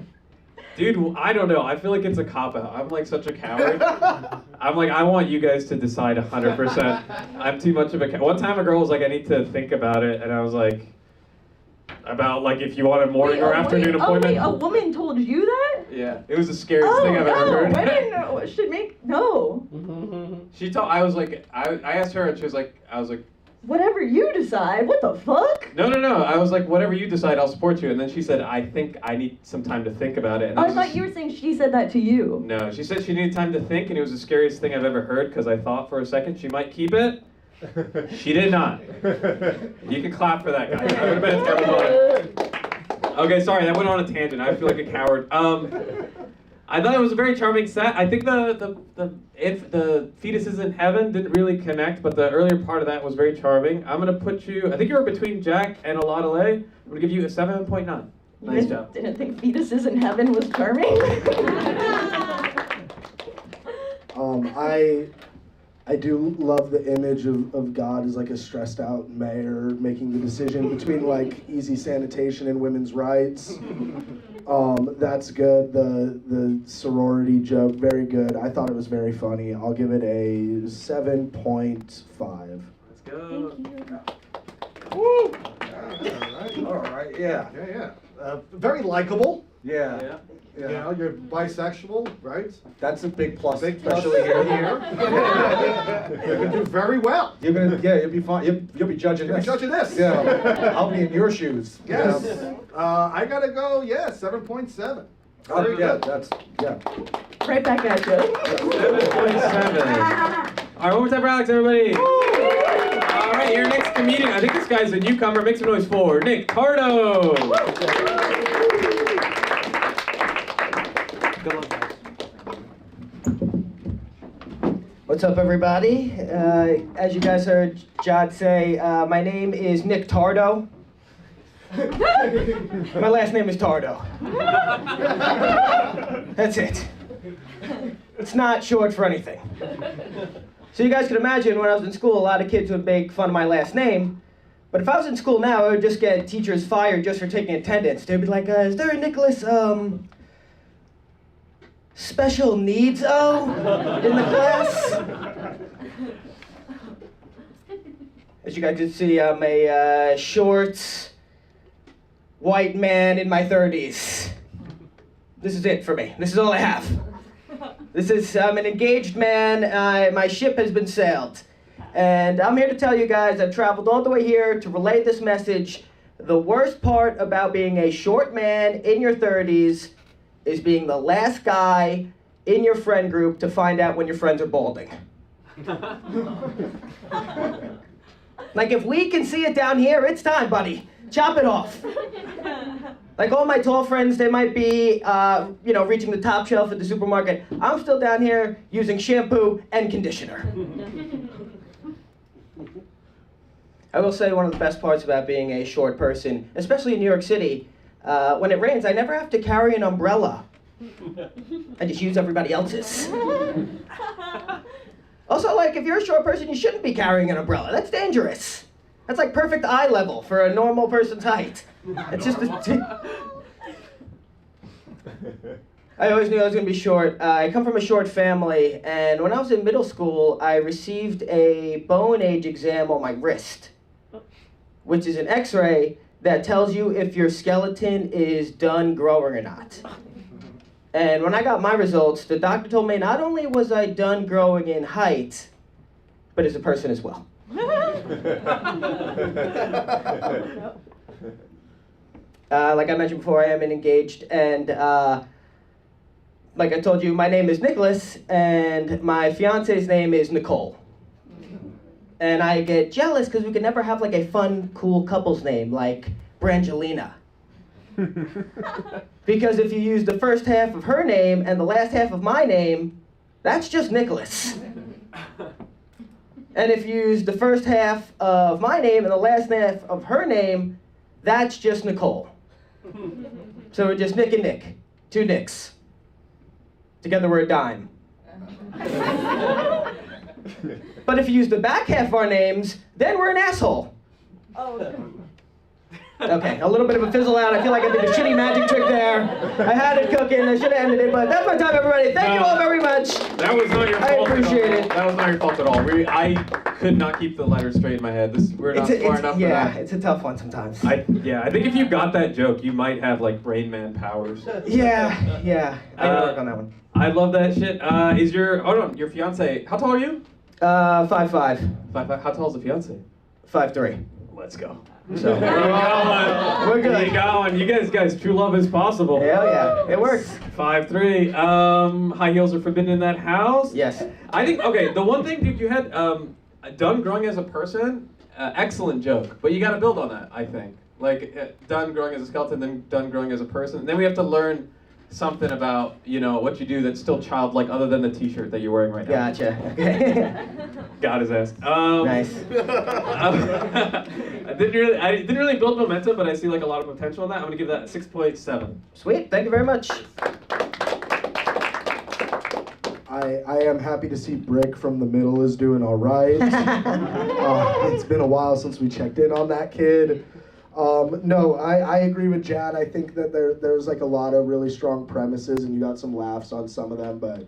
dude, I don't know. I feel like it's a cop-out. I'm like such a coward. I'm like, I want you guys to decide 100%. I'm too much of a One time a girl was like, I need to think about it. And I was like, about like if you want a morning or afternoon appointment. Oh, wait, a woman told you that? Yeah, it was the scariest thing I've ever heard. Women should make, no. She told, I was like, I asked her and she was like, I was like, whatever you decide, what the fuck? No. I was like, whatever you decide, I'll support you. And then she said, I think I need some time to think about it. And I thought you were saying she said that to you. No, she said she needed time to think, and it was the scariest thing I've ever heard, because I thought for a second she might keep it. She did not. You can clap for that, guys. I would have been a terrible one. Okay, sorry, that went on a tangent. I feel like a coward. I thought it was a very charming set. I think the fetuses in heaven didn't really connect, but the earlier part of that was very charming. I'm gonna put you. I think you were between Jack and Oladile. I'm gonna give you a 7.9. Nice job. Didn't think fetuses in heaven was charming. I do love the image of God as like a stressed out mayor making the decision between like easy sanitation and women's rights. That's good. The sorority joke, very good. I thought it was very funny. I'll give it a 7.5. Let's go. Thank you. Woo! All right. Yeah. Very likable. Yeah. You know, you're bisexual, right? That's a big plus, Big plus especially here. You're gonna do very well. You'll be fine. You'll be judging You'll this. be judging this. Yeah, I'll be in your shoes. Yes. Yeah. I gotta go. 7.7. Oh, Very yeah, good. Right back at you. 7.7. All right, one more time for Alex, everybody. All right, your next comedian. I think this guy's a newcomer. Make some noise for Nick Tardo. Good luck, guys. What's up, everybody? As you guys heard Jad say, my name is Nick Tardo. My last name is Tardo. That's it. It's not short for anything. So you guys can imagine when I was in school, a lot of kids would make fun of my last name. But if I was in school now, I would just get teachers fired just for taking attendance. They'd be like, is there a Nicholas, special needs in the class? As you guys can see, I'm a short, white man in my 30s. This is it for me. This is all I have. I'm an engaged man. My ship has been sailed. And I'm here to tell you guys I've traveled all the way here to relay this message. The worst part about being a short man in your 30s is being the last guy in your friend group to find out when your friends are balding. Like, if we can see it down here, it's time, buddy. Chop it off. Like all my tall friends, they might be, reaching the top shelf at the supermarket. I'm still down here using shampoo and conditioner. I will say one of the best parts about being a short person, especially in New York City, when it rains, I never have to carry an umbrella. I just use everybody else's. Also, like, if you're a short person, you shouldn't be carrying an umbrella. That's dangerous. That's like perfect eye level for a normal person's height. It's just I always knew I was going to be short. I come from a short family, and when I was in middle school, I received a bone age exam on my wrist, which is an x-ray that tells you if your skeleton is done growing or not. And when I got my results, the doctor told me not only was I done growing in height, but as a person as well. Like I mentioned before, I am engaged, and like I told you, my name is Nicholas, and my fiance's name is Nicole. And I get jealous because we could never have like a fun, cool couple's name like Brangelina. Because if you use the first half of her name and the last half of my name, that's just Nicholas. And if you use the first half of my name and the last half of her name, that's just Nicole. So we're just Nick and Nick. Two Nicks. Together we're a dime. But if you use the back half of our names, then we're an asshole. Okay, a little bit of a fizzle out. I feel like I did a shitty magic trick there. I had it cooking. I should have ended it, but that's my time, everybody. Thank you all very much. That was not your fault. I appreciate it. That was not your fault at all. I could not keep the letters straight in my head. We're not smart enough for yeah, that. it's a tough one sometimes. I think if you got that joke, you might have like Brain Man powers. Yeah. I can work on that one. I love that shit. Is your fiance? How tall are you? 5'5". 5'5". How tall is the fiance? 5'3". Let's go. So We're good. Keep going. You guys, true love is possible. Hell yeah, it works. 5'3". High heels are forbidden in that house. Yes. I think the one thing, dude, you had done growing as a person. Excellent joke, but you got to build on that. I think done growing as a skeleton, then done growing as a person. And then we have to learn something about what you do that's still childlike, other than the T-shirt that you're wearing right now. Gotcha. Okay. Got his ass. Nice. I didn't really build momentum, but I see like a lot of potential in that. I'm gonna give that a 6.7. Sweet. Thank you very much. I am happy to see Brick from the middle is doing all right. It's been a while since we checked in on that kid. No, I agree with Jad. I think that there's like a lot of really strong premises, and you got some laughs on some of them, but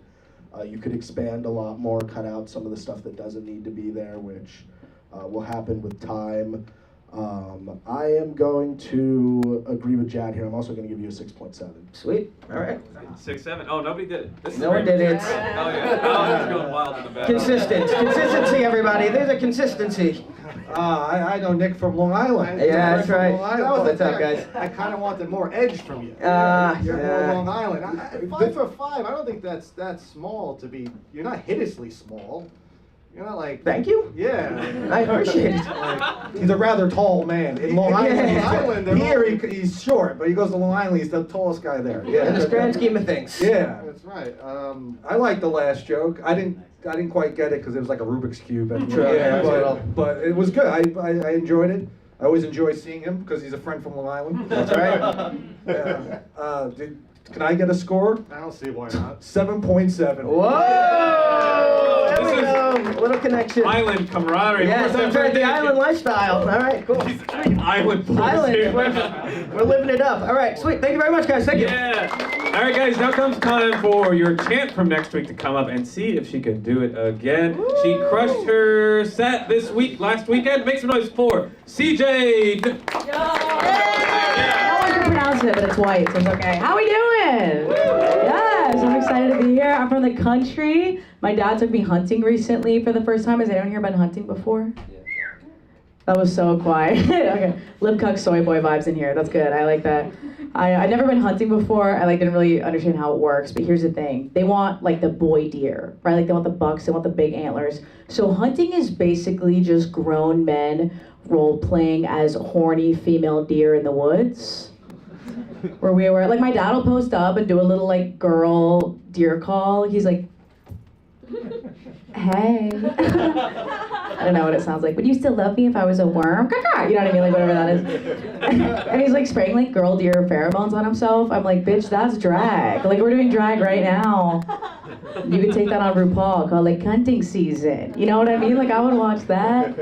you could expand a lot more, cut out some of the stuff that doesn't need to be there, which will happen with time. I am going to agree with Jad here. I'm also going to give you a 6.7. Sweet. All right. 6.7. Oh, nobody did it. No one did it. Oh yeah. Oh, it's going wild in the back. Consistency, everybody. There's a consistency. I know Nick from Long Island. Yeah, that's right. What's up, guys? I kind of wanted more edge from you. You're more Long Island. 5'5". I don't think that's small to be. You're not hideously small. You're not like. Thank you. Yeah. I appreciate it. He's a rather tall man. In Long Island, Here he's short, but he goes to Long Island, he's the tallest guy there. Yeah. In the grand scheme of things. Yeah. That's right. I like the last joke. I didn't quite get it because it was like a Rubik's Cube. True, yeah, but it was good. I enjoyed it. I always enjoy seeing him because he's a friend from Long Island. That's right. Can I get a score? I don't see why not. 7.7. Whoa! There we go. A little connection. Island camaraderie. Yeah, so right, the island lifestyle. All right, cool. Island. We're living it up. All right, sweet. Thank you very much, guys. Thank you. Yeah. All right, guys. Now comes time for your chant from next week to come up and see if she can do it again. Woo! She crushed her set last weekend. Make some noise for CJ. I want to pronounce it, but it's white, so it's okay. How we doing? Yes, I'm excited to be here. I'm from the country. My dad took me hunting recently for the first time. Has anyone here been hunting before? That was so quiet. Okay, lip cuck soy boy vibes in here. That's good. I like that. I've never been hunting before. I didn't really understand how it works. But here's the thing: they want like the boy deer, right? Like they want the bucks. They want the big antlers. So hunting is basically just grown men role playing as horny female deer in the woods. where we were, like my dad will post up and do a little like girl deer call. He's like, hey. I don't know what it sounds like. Would you still love me if I was a worm? You know what I mean? Like whatever that is. And he's like spraying like girl deer pheromones on himself. I'm like, bitch, that's drag. Like we're doing drag right now. You could take that on RuPaul, called like hunting season. You know what I mean? Like I would watch that.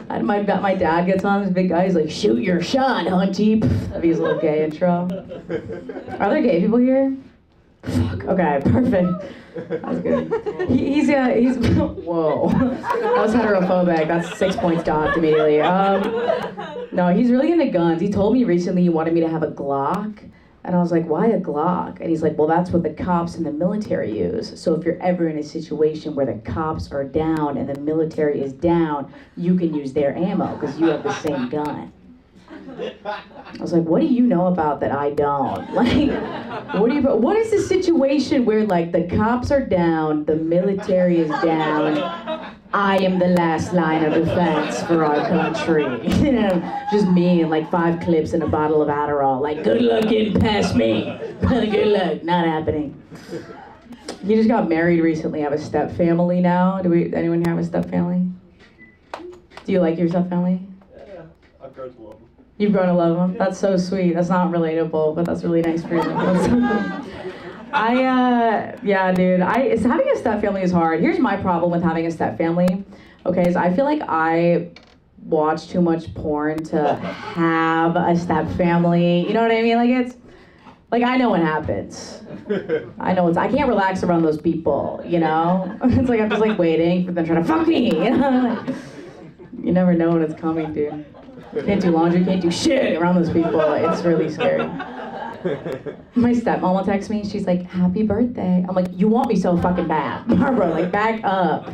And my dad gets on, this big guy, he's like, shoot your shot, hunty. That'd be his little gay intro. Are there gay people here? Fuck, okay, perfect. That's good. He's whoa. That was heterophobic. That's 6 points docked immediately. No, he's really into guns. He told me recently he wanted me to have a Glock. And I was like, why a Glock? And he's like, well, that's what the cops and the military use. So if you're ever in a situation where the cops are down and the military is down, you can use their ammo because you have the same gun. I was like, what do you know about that I don't? Like, what is the situation where like the cops are down, the military is down, I am the last line of defense for our country. You know, just me and like 5 clips and a bottle of Adderall. Like, good luck getting past me. Good luck, not happening. He just got married recently. I have a step family now. Anyone here have a step family? Do you like your step family? Yeah, I've grown to love them. You've grown to love them? That's so sweet. That's not relatable, but that's really nice for you. That's so cool. Yeah, dude, having a step family is hard. Here's my problem with having a step family, okay, is I feel like I watch too much porn to have a step family. You know what I mean? Like it's, like I know what happens. I can't relax around those people, you know? It's like I'm just like waiting for them trying to fuck me, you know? Like, you never know when it's coming, dude. Can't do laundry, can't do shit around those people. It's really scary. My stepmom will text me, she's like, happy birthday. I'm like, you want me so fucking bad. Barbara, like, back up.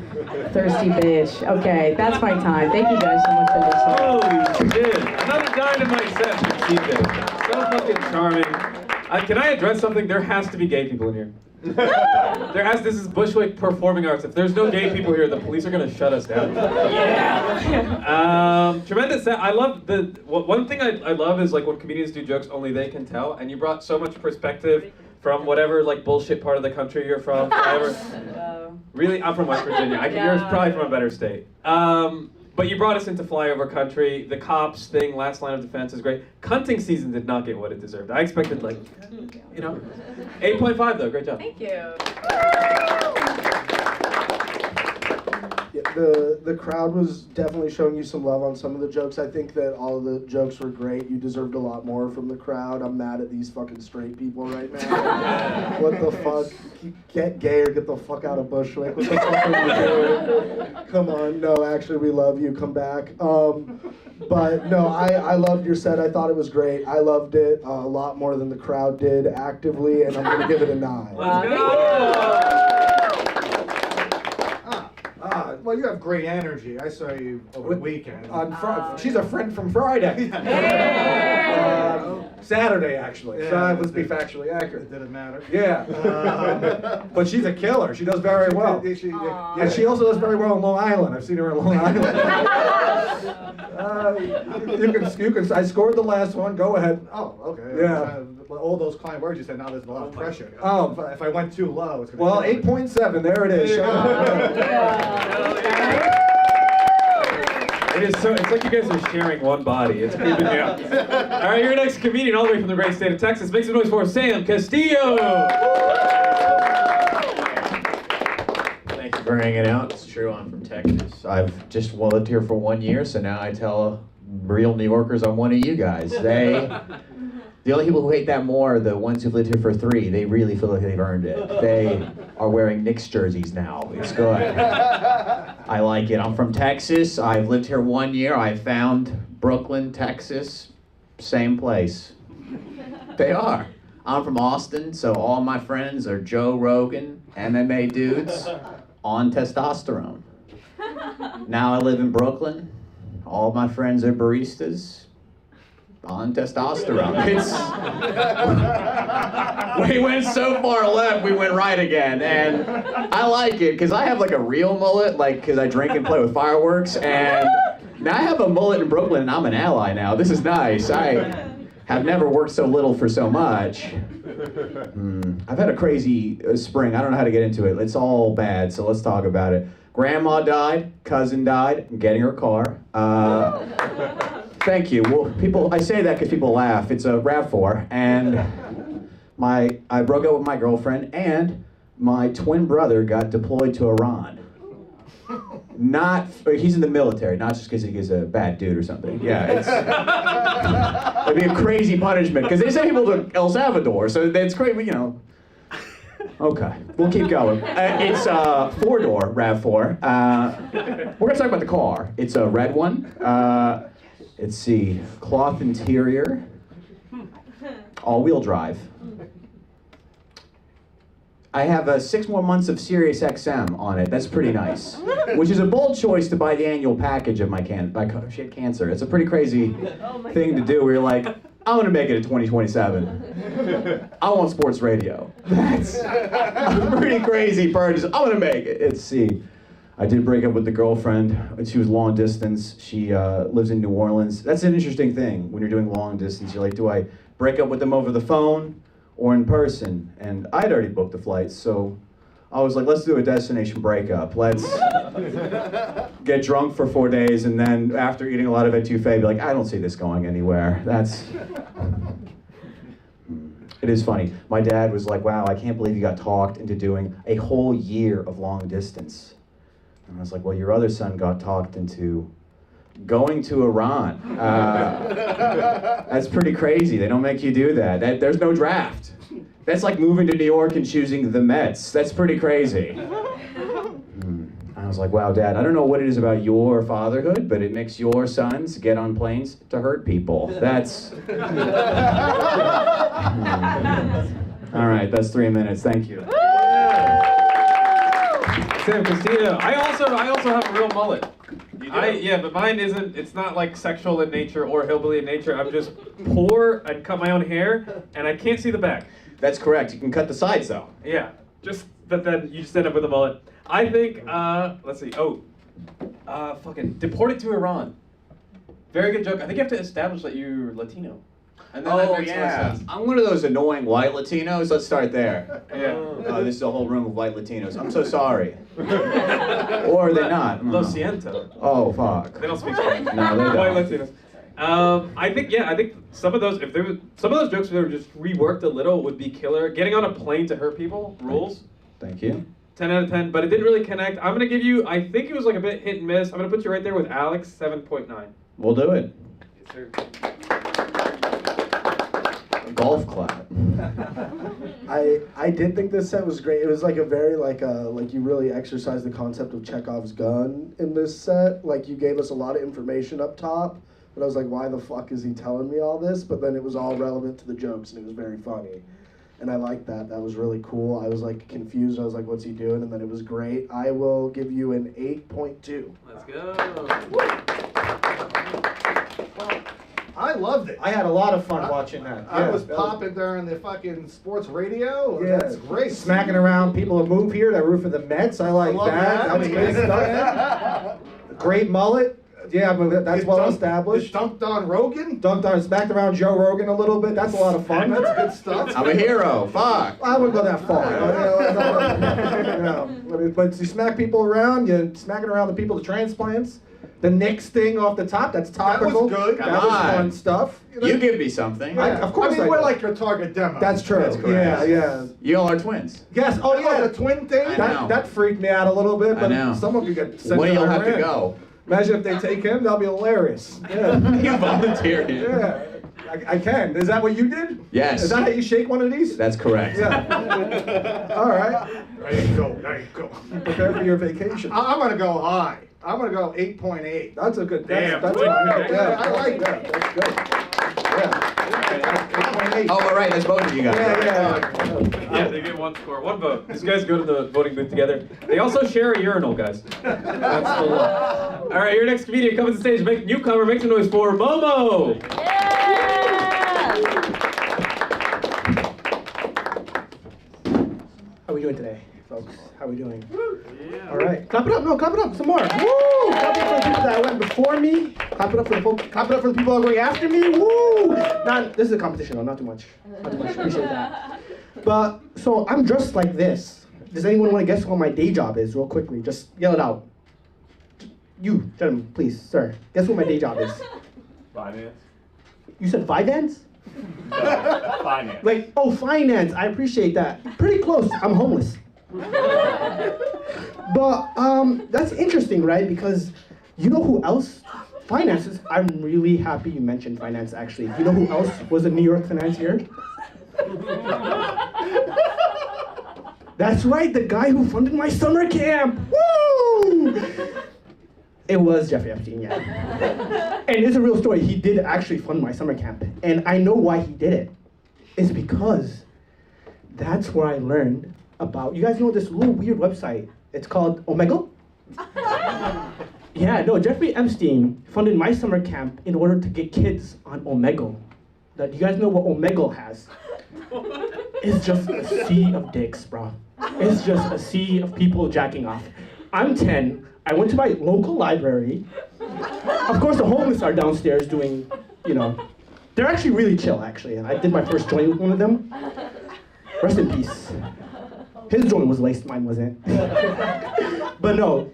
Thirsty bitch. Okay, that's my time. Thank you guys so much for listening. Holy shit. Another dynamite set from Keith. So fucking charming. Can I address something? There has to be gay people in here. This is Bushwick Performing Arts. If there's no gay people here, the police are gonna shut us down. Yeah. Tremendous set. I love one thing I love is like when comedians do jokes only they can tell, and you brought so much perspective from whatever like bullshit part of the country you're from. Really, I'm from West Virginia. You're probably from a better state. But you brought us into flyover country. The cops thing, last line of defense is great. Hunting season did not get what it deserved. I expected 8.5 though, great job. Thank you. The crowd was definitely showing you some love on some of the jokes. I think that all of the jokes were great. You deserved a lot more from the crowd. I'm mad at these fucking straight people right now. What the fuck? Get gay or get the fuck out of Bushwick. What the fuck are you doing? Come on. No, actually, we love you. Come back. But no, I loved your set. I thought it was great. I loved it a lot more than the crowd did actively, and I'm going to give it a 9. Let's go! Well, you have great energy. I saw you over the weekend. She's a friend from Friday. Saturday, actually. Yeah, So let's be factually accurate. It didn't matter. Yeah. But she's a killer. She does very well. And she also does very well on Long Island. I've seen her in Long Island. You can. I scored the last one. Go ahead. Oh, okay. Yeah. All those kind words you said, now there's a lot of pressure. Oh. If I went too low, it's going to 8.7. There it is. It's like you guys are sharing one body. It's creeping me out. All right, your next comedian all the way from the great state of Texas. Make some noise for Sam Castillo. Thank you for hanging out. It's true, I'm from Texas. I've just lived here for 1 year, so now I tell real New Yorkers I'm one of you guys. The only people who hate that more are the ones who've lived here for 3. They really feel like they've earned it. They are wearing Knicks jerseys now. It's good. I like it. I'm from Texas. I've lived here 1 year. I found Brooklyn, Texas, same place. They are. I'm from Austin, so all my friends are Joe Rogan, MMA dudes, on testosterone. Now I live in Brooklyn. All my friends are baristas, on testosterone. We went so far left, we went right again, and I like it because I have like a real mullet, like because I drink and play with fireworks, and now I have a mullet in Brooklyn, and I'm an ally now. This is nice. have never worked so little for so much. I've had a crazy spring. I don't know how to get into it. It's all bad, so let's talk about it. Grandma died, cousin died, I'm getting her car. Thank you. Well, I say that because people laugh. It's a RAV4, and I broke up with my girlfriend, and my twin brother got deployed to Iran. He's in the military, not just because he's a bad dude or something. Yeah, it'd be a crazy punishment, because they send people to El Salvador, so it's great, you know. Okay, we'll keep going. It's a 4-door RAV4. We're gonna talk about the car. It's a red one. Let's see, cloth interior, all-wheel drive. I have 6 more months of Sirius XM on it. That's pretty nice. Which is a bold choice to buy the annual package of my she had cancer. It's a pretty crazy thing to do where you're like, I'm gonna make it to 2027. I want sports radio. That's a pretty crazy purchase. I'm gonna make it. Let's see. I did break up with the girlfriend. She was long distance. She lives in New Orleans. That's an interesting thing when you're doing long distance. You're like, do I break up with them over the phone or in person? And I'd already booked the flights, so I was like, let's do a destination breakup. Let's get drunk for 4 days, and then after eating a lot of etouffee, be like, I don't see this going anywhere. It is funny. My dad was like, wow, I can't believe you got talked into doing a whole year of long distance. And I was like, well, your other son got talked into going to Iran. That's pretty crazy. They don't make you do that. There's no draft. That's like moving to New York and choosing the Mets. That's pretty crazy. I was like, wow, Dad, I don't know what it is about your fatherhood, but it makes your sons get on planes to hurt people. That's... All right, that's 3 minutes. Thank you. Sam Castillo. I also have a real mullet. Yeah, but mine isn't, it's not like sexual in nature or hillbilly in nature. I'm just poor and cut my own hair, and I can't see the back. That's correct. You can cut the sides, though. Yeah, but then you just end up with a mullet. I think, let's see, fucking deported to Iran. Very good joke. I think you have to establish that you're Latino. And then that makes more sense. I'm one of those annoying white Latinos. Let's start there. Yeah. This is a whole room of white Latinos. I'm so sorry. Or are they not? Lo siento. Oh, fuck. They don't speak Spanish. No, they don't. White Latinos. I think some of those, some of those jokes, if they were just reworked a little, would be killer. Getting on a plane to hurt people rules. Thank you. 10 out of 10, but it didn't really connect. I'm gonna give you, I think it was like a bit hit and miss. I'm gonna put you right there with Alex, 7.9. We'll do it. Yes, sir. Golf clap. I did think this set was great. It was like a very like you really exercised the concept of Chekhov's gun in this set. Like you gave us a lot of information up top, but I was like, why the fuck is he telling me all this? But then it was all relevant to the jokes, and it was very funny. And I liked that. That was really cool. I was like confused. I was like, what's he doing? And then it was great. I will give you an 8.2. Let's go. I loved it. I had a lot of fun watching that. I was popping during the fucking sports radio. Yeah. That's great. Smacking around people who move here that root for the Mets. I like that. That was good stuff. Great mullet. Yeah, but that's well established. Dunked on Rogan. Smacked around Joe Rogan a little bit. That's a lot of fun. That's good stuff. I'm a hero. Fuck. I wouldn't go that far. But you smack people around. You smacking around the people, the transplants. The Knicks thing off the top. That's topical. That was good. That was fun stuff. You give me something. Of course I mean, we're like your target demo. That's true. That's correct. Yeah. You all are twins. Yes. Oh yeah. The twin thing. That freaked me out a little bit. But I know. someone could get sent When to you'll have to Iran. go. Imagine if they take him. That'll be hilarious. Yeah. You volunteered. Yeah. I can. Is that what you did? Yes. Is that how you shake one of these? That's correct. Yeah. All right. There you go. There you go. Prepare for your vacation. I'm gonna go high. I'm gonna go 8.8. That's a good. Damn. That's Good. yeah, I like that. That's good. Yeah. 8.8. Oh, all right. That's both of you guys. Yeah, they get one score, one vote. These guys go to the voting booth together. They also share a urinal, guys. That's the law. All right, your next comedian comes to the stage. Newcomer, make some noise for Momo. How are we doing today? folks. How we doing? Yeah. All right. Clap it up. No, clap it up. Some more. Woo! Clap it up for the people that went before me. Clap it up for the folks. Clap it up for the people that are going after me. Woo! This is a competition, though. Not too much. Not too much. Appreciate that. But so I'm dressed like this. Does anyone want to guess what my day job is, real quickly? Just yell it out. You, gentlemen, please, sir. Guess what my day job is? Finance. You said finance? Finance. Like, oh, finance. I appreciate that. Pretty close. I'm homeless. But that's interesting, right? Because you know who else? Finances. I'm really happy you mentioned finance, actually. You know who else was a New York financier? That's right, the guy who funded my summer camp. Woo! It was Jeffrey Epstein, yeah. And it's a real story. He did actually fund my summer camp. And I know why he did it. It's because that's where I learned about, you guys know this little weird website. It's called Omegle? Yeah, no, Jeffrey Epstein funded my summer camp in order to get kids on Omegle. Now, do you guys know what Omegle has? It's just a sea of dicks, bro. It's just a sea of people jacking off. I'm 10. I went to my local library. Of course, the homeless are downstairs doing, you know, they're actually really chill, actually. I did my first joint with one of them. Rest in peace. His joint was laced, mine wasn't. But no,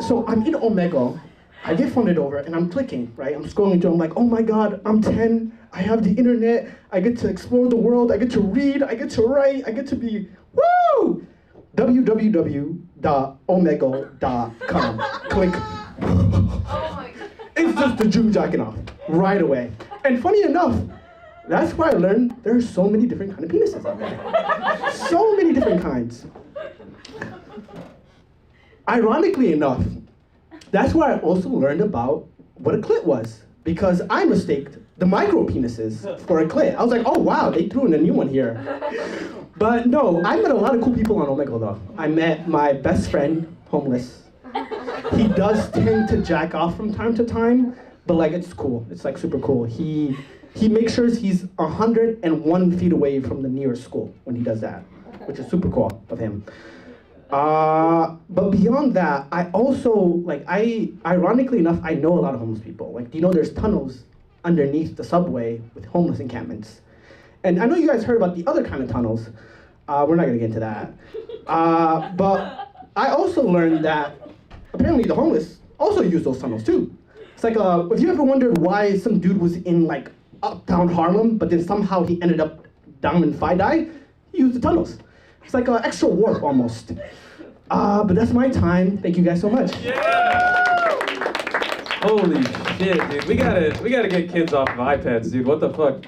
so I'm in Omegle. I get funded over and I'm clicking, right? I'm scrolling through, I'm like, oh my God, I'm 10. I have the internet. I get to explore the world. I get to read. I get to write. I get to be, woo! www.omegle.com. Click. Oh my God. It's just the Jew jacking off right away. And funny enough, that's where I learned there are so many different kinds of penises out there. So many different kinds. Ironically enough, that's where I also learned about what a clit was. Because I mistaked the micro penises for a clit. I was like, oh wow, they threw in a new one here. But no, I met a lot of cool people on Omegle though. I met my best friend, homeless. He does tend to jack off from time to time, but like it's cool. It's like super cool. He makes sure he's 101 feet away from the nearest school when he does that, which is super cool of him. But beyond that, I also, ironically enough, I know a lot of homeless people. Like, do you know there's tunnels underneath the subway with homeless encampments? And I know you guys heard about the other kind of tunnels. We're not gonna get into that. But I also learned that apparently the homeless also use those tunnels too. It's like, have you ever wondered why some dude was in like uptown Harlem, but then somehow he ended up down in Fidei? He used the tunnels. It's like an extra warp almost. But that's my time. Thank you guys so much. Yeah! Holy shit, dude. We gotta get kids off of iPads, dude. What the fuck?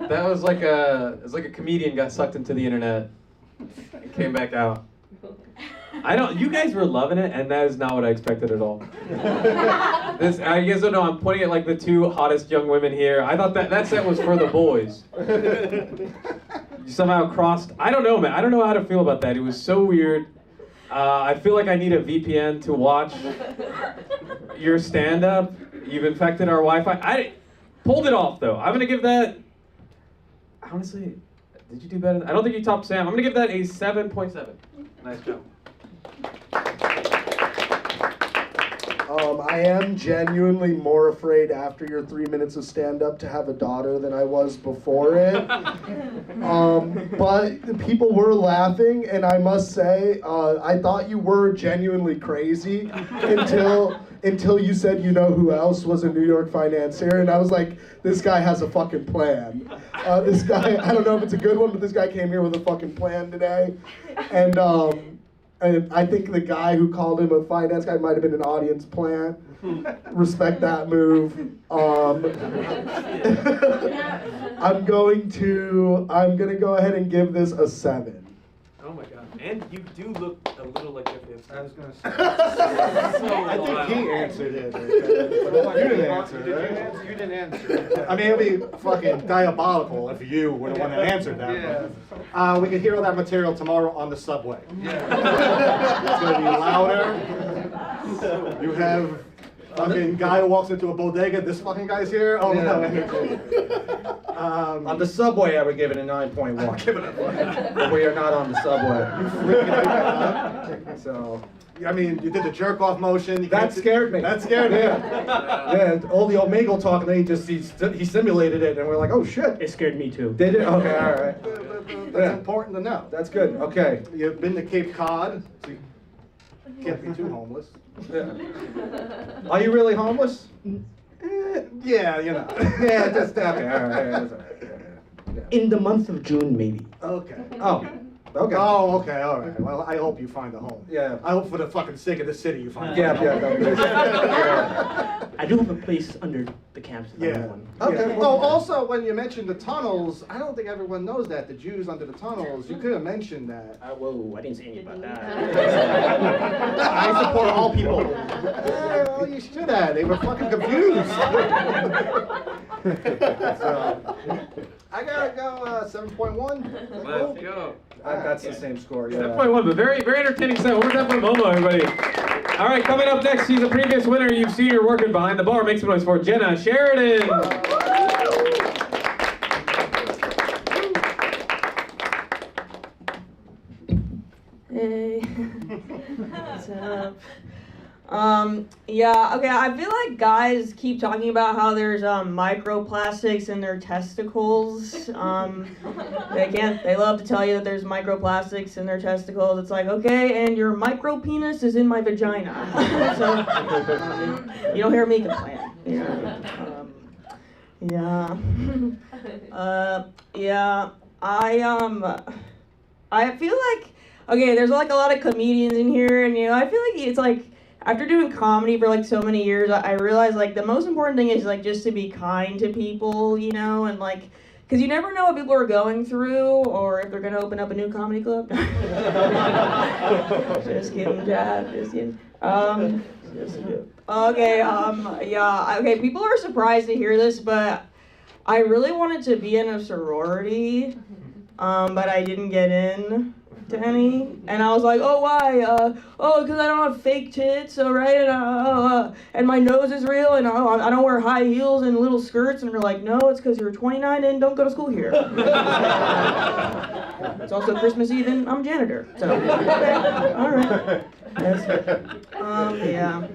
That was like it's like a comedian got sucked into the internet and came back out. You guys were loving it, and that is not what I expected at all. I guess don't know, I'm pointing at like the two hottest young women here. I thought that set was for the boys. You somehow crossed, I don't know, man. I don't know how to feel about that. It was so weird. I feel like I need a VPN to watch your stand-up. You've infected our Wi-Fi. I pulled it off, though. I'm gonna give that, honestly, did you do better? I don't think you topped Sam. I'm gonna give that a 7.7. Nice job. I am genuinely more afraid after your 3 minutes of stand-up to have a daughter than I was before it. But people were laughing, and I must say, I thought you were genuinely crazy until you said you know who else was a New York financier, and I was like, this guy has a fucking plan. This guy, I don't know if it's a good one, but this guy came here with a fucking plan today. And I think the guy who called him a finance guy might have been an audience plant. Respect that move. I'm gonna go ahead and give this a 7. Oh my god. And you do look a little like Jeffrey Epstein. I was gonna say. I think he answered it. You didn't answer it. You didn't answer. I mean, it'd be fucking diabolical if you were the one that answered that. Yeah. We can hear all that material tomorrow on the subway. Yeah. It's gonna be louder. You have fucking guy who walks into a bodega. This fucking guy's here. Oh no energy. On the subway, I would give it a 9.1. Give it a But we are not on the subway. So. I mean, you did the jerk off motion. That scared me. That scared me. Yeah, all the Omegle talk, and then he simulated it, and we're like, oh shit. It scared me too. Did it? Okay, all right. That's important to know. That's good. Okay. You've been to Cape Cod, so you can't be too homeless. Yeah. Are you really homeless? Yeah, you know. Yeah, just okay. All right. That's all right. Yeah. In the month of June, maybe. Okay. Oh. Okay. Oh, okay, all right. Well, I hope you find a home. Yeah. I hope for the fucking sake of the city you find a Yeah, home. yeah. I do have a place under the camps. Yeah. Okay. Yeah. Oh, also, when you mentioned the tunnels, I don't think everyone knows that, the Jews under the tunnels, you could have mentioned that. Whoa, I didn't say anything about that. I support all people. Well, you should have. They were fucking confused. So, I gotta go 7.1. Let's go. That's the same score. Yeah. 7.1, but very, very entertaining set. One more time for Momo, everybody. All right, coming up next, she's a previous winner. You've seen her working behind the bar. Make some noise for Jenna Sheridan. Hey. What's up? Yeah, okay, I feel like guys keep talking about how there's microplastics in their testicles. They love to tell you that there's microplastics in their testicles. It's like, okay, and your micro penis is in my vagina. So, you don't hear me complain. I feel like, okay, there's like a lot of comedians in here, and I feel like it's like, after doing comedy for like so many years, I realized like the most important thing is like just to be kind to people, and like, because you never know what people are going through or if they're gonna open up a new comedy club. Just kidding, Jad. Just kidding. Okay, people are surprised to hear this, but I really wanted to be in a sorority, but I didn't get in to any, and I was like, oh, why? Because I don't have fake tits, right? And my nose is real, and I don't wear high heels and little skirts, and they're like, no, it's because you're 29 and don't go to school here. It's also Christmas Eve, and I'm a janitor, so, okay, all right. Yeah.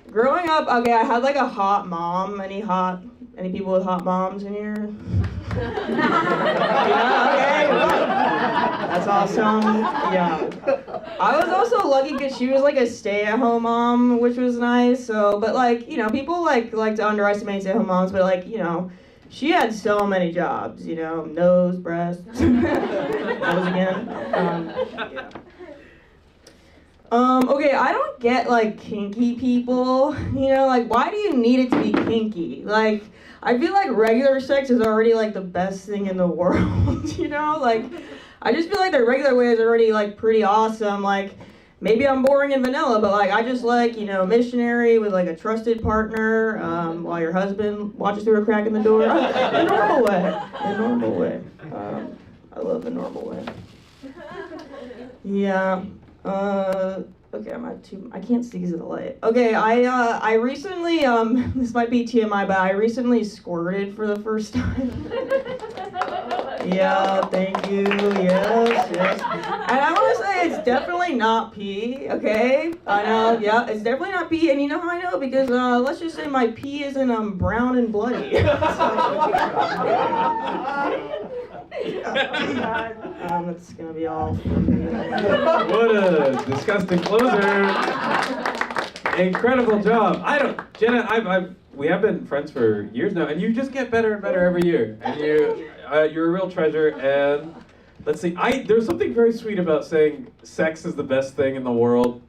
Growing up, okay, I had like a hot mom. Any people with hot moms in here? Yeah, okay. That's awesome. Yeah. I was also lucky because she was like a stay-at-home mom, which was nice. So, but like, people like to underestimate stay-at-home moms, but like, she had so many jobs, nose, breasts, nose again. Yeah. Okay, I don't get like kinky people, like why do you need it to be kinky? Like, I feel like regular sex is already like the best thing in the world, like, I just feel like the regular way is already like pretty awesome. Like, maybe I'm boring and vanilla, but like I just like, missionary with like a trusted partner, while your husband watches through a crack in the door. The normal way. I love the normal way. Yeah. Okay, I can't see because of the light. Okay, I recently, this might be TMI, but I recently squirted for the first time. Yeah, thank you, yes. And I want to say it's definitely not pee, okay? I know, yeah, it's definitely not pee, and you know how I know? Because, let's just say my pee isn't, brown and bloody. That's gonna be all from me. What a disgusting closer. Incredible job. Jenna, we have been friends for years now, and you just get better and better every year. And you're a real treasure. And let's see, there's something very sweet about saying sex is the best thing in the world.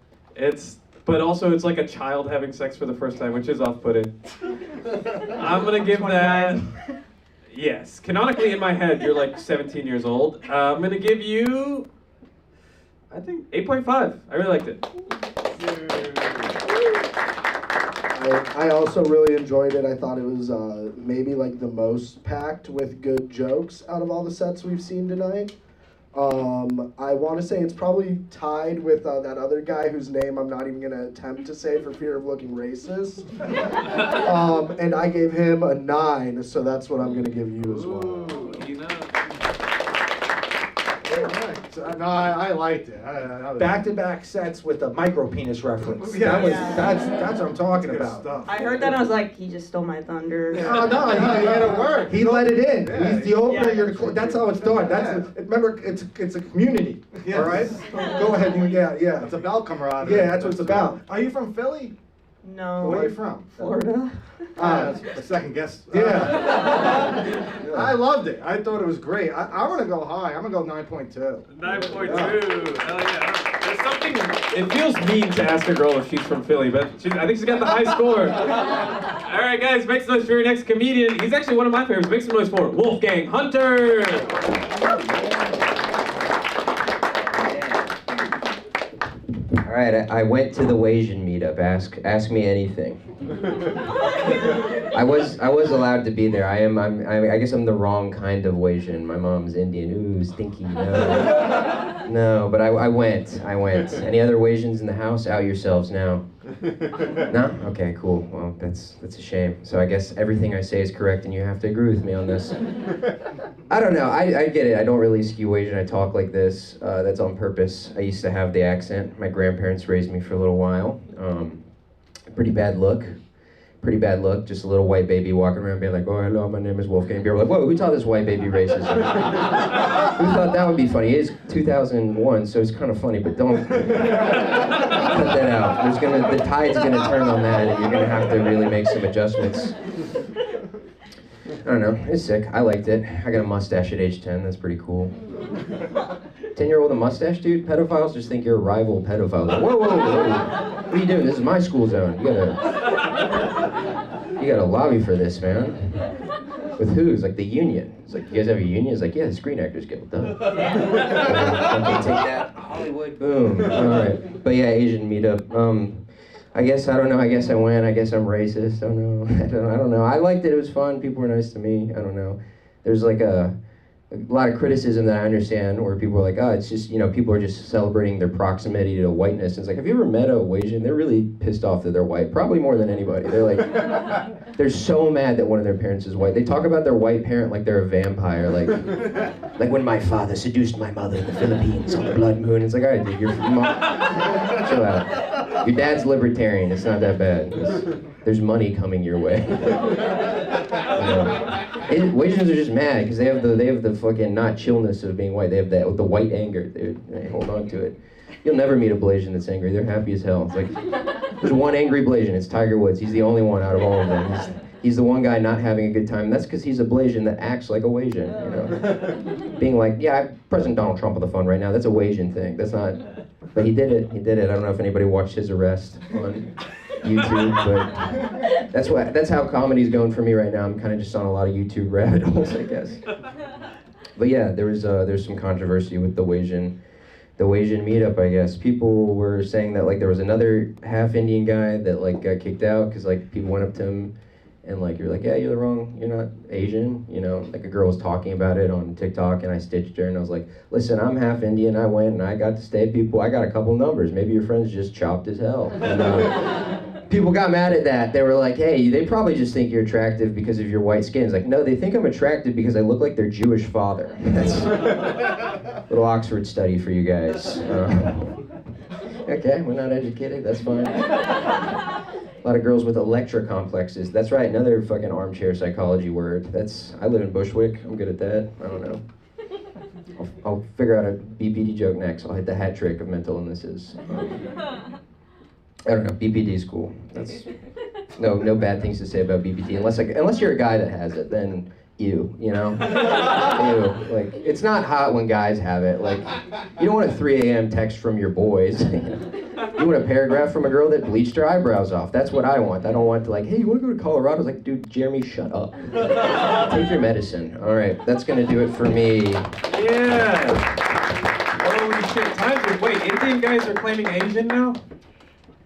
But also it's like a child having sex for the first time, which is off-putting. I'm gonna give that. Yes, canonically in my head, you're like 17 years old. I'm gonna give you, I think, 8.5. I really liked it. I also really enjoyed it. I thought it was maybe like the most packed with good jokes out of all the sets we've seen tonight. I want to say it's probably tied with that other guy whose name I'm not even going to attempt to say for fear of looking racist. And I gave him a 9, so that's what I'm going to give you as well. No, I liked it. I Back-to-back sets with a micro penis reference. Yeah. That's what I'm talking about. stuff. I heard that and I was like, he just stole my thunder. Oh no, he let it work. He let it in. Yeah. He's the opener. Yeah. You're the that's how it's done. Remember, it's a community. Yes. All right. Go ahead. Yeah. It's about camaraderie. Yeah, that's what it's about. Are you from Philly? No. Where are you from? Florida. That's a second guess. Yeah. I loved it. I thought it was great. I'm gonna go high. I'm gonna go 9.2. 9.2. Hell yeah. There's something. It feels mean to ask a girl if she's from Philly, but I think she's got the high score. All right, guys, make some noise for your next comedian. He's actually one of my favorites. Make some noise for Wolfgang Hunter. All right, I went to the Asian meetup. Ask me anything. I was allowed to be there. I guess I'm the wrong kind of Asian. My mom's Indian. Ooh, stinky. No, no. But I went. Any other Asians in the house? Out yourselves now. No? Okay, cool. Well, that's a shame. So I guess everything I say is correct, and you have to agree with me on this. I don't know. I get it. I don't really skew Asian. I talk like this. That's on purpose. I used to have the accent. My grandparents raised me for a little while. Pretty bad look. Just a little white baby walking around being like, oh, hello, my name is Wolfgang. People were like, whoa, who taught this white baby racism? Who thought that would be funny? It is 2001, so it's kind of funny, but don't cut that out. The tide's gonna turn on that, and you're gonna have to really make some adjustments. I don't know, it's sick. I liked it. I got a mustache at age 10, that's pretty cool. 10-year-old with a mustache, dude? Pedophiles just think you're a rival pedophile. Like, whoa. What are you doing? This is my school zone. You gotta lobby for this, man. With who? It's like the union. It's like, you guys have a union? It's like, yeah, the Screen Actors Guild. Duh. Okay, take that. Hollywood, boom. All right. But yeah, Asian meetup. I guess, I don't know, I guess I went. I guess I'm racist. I don't know. I liked it. It was fun. People were nice to me. I don't know. There's like a lot of criticism that I understand where people are like, oh, it's just, people are just celebrating their proximity to whiteness. And it's like, have you ever met a Asian? They're really pissed off that they're white, probably more than anybody. They're like, they're so mad that one of their parents is white. They talk about their white parent like they're a vampire, like when my father seduced my mother in the Philippines on the blood moon. It's like, all right, dude, you're from chill out. Your dad's libertarian, it's not that bad. There's money coming your way. Asians are just mad because they have the fucking not chillness of being white. They have the white anger, dude. They hold on to it. You'll never meet a Blasian that's angry. They're happy as hell. It's like there's one angry Blasian. It's Tiger Woods. He's the only one out of all of them. He's the one guy not having a good time. And that's because he's a Blasian that acts like a Wasian. Being like, yeah, President Donald Trump on the phone right now. That's a Wasian thing. That's not. But he did it. I don't know if anybody watched his arrest on YouTube, but that's how comedy's going for me right now. I'm kind of just on a lot of YouTube rabbit holes, I guess. But yeah, there's some controversy with the Wasian meetup, I guess. People were saying that there was another half Indian guy that got kicked out because people went up to him and you're like, yeah, you're not Asian, a girl was talking about it on TikTok and I stitched her and I was like, listen, I'm half Indian, I went and I got to stay people, I got a couple numbers, maybe your friend's just chopped as hell. And, people got mad at that. They were like, hey, they probably just think you're attractive because of your white skin. It's like, no, they think I'm attractive because I look like their Jewish father. That's a little Oxford study for you guys. Okay, we're not educated, that's fine. A lot of girls with Electra complexes. That's right, another fucking armchair psychology word. I live in Bushwick, I'm good at that. I don't know. I'll figure out a BPD joke next. I'll hit the hat trick of mental illnesses. I don't know, BPD is cool. That's no bad things to say about BPD, unless you're a guy that has it, then ew. It's not hot when guys have it. You don't want a 3 a.m. text from your boys. You want a paragraph from a girl that bleached her eyebrows off. That's what I want. I don't want to hey, you want to go to Colorado? I was like, dude, Jeremy, shut up. Take your medicine. All right, that's gonna do it for me. Yeah. Holy shit, wait, Indian guys are claiming Asian now?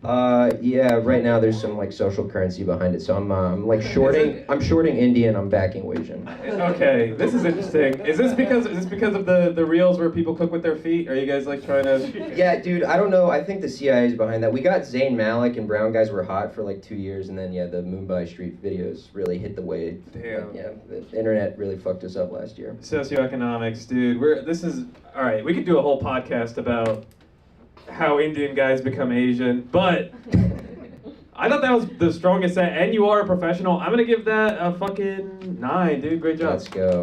Yeah, right now there's some like social currency behind it, so I'm like shorting. I'm shorting Indian. I'm backing Asian. Okay, this is interesting. Is this because of the reels where people cook with their feet? Are you guys like trying to? Yeah, dude. I don't know. I think the CIA is behind that. We got Zayn Malik and Brown Guys Were Hot for like 2 years, and then yeah, the Mumbai Street videos really hit the wave. Damn. Like, yeah, the internet really fucked us up last year. Socioeconomics, dude. All right. We could do a whole podcast about how Indian guys become Asian, but I thought that was the strongest set, and you are a professional. I'm gonna give that a fucking 9, dude. Great job. Let's go.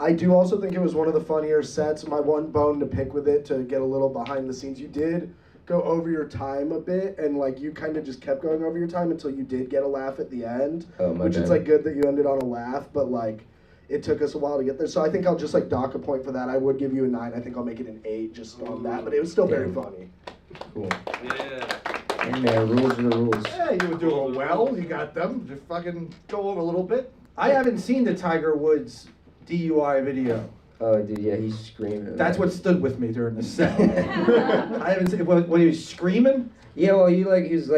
I do also think it was one of the funnier sets. My one bone to pick with it, to get a little behind the scenes, you did go over your time a bit, and like you kind of just kept going over your time until you did get a laugh at the end, which bad. is like good that you ended on a laugh, but like it took us a while to get there. So I think I'll just like dock a point for that. I would give you a 9. I think I'll make it an 8 just on that, but it was still very funny. Cool. Yeah. And man, rules are the rules. Yeah, you were doing well. You got them. Just fucking go over a little bit. I haven't seen the Tiger Woods DUI video. Oh, dude, yeah, he's screaming. That's what stood with me during the set. I haven't seen when he was screaming. Yeah, well, he was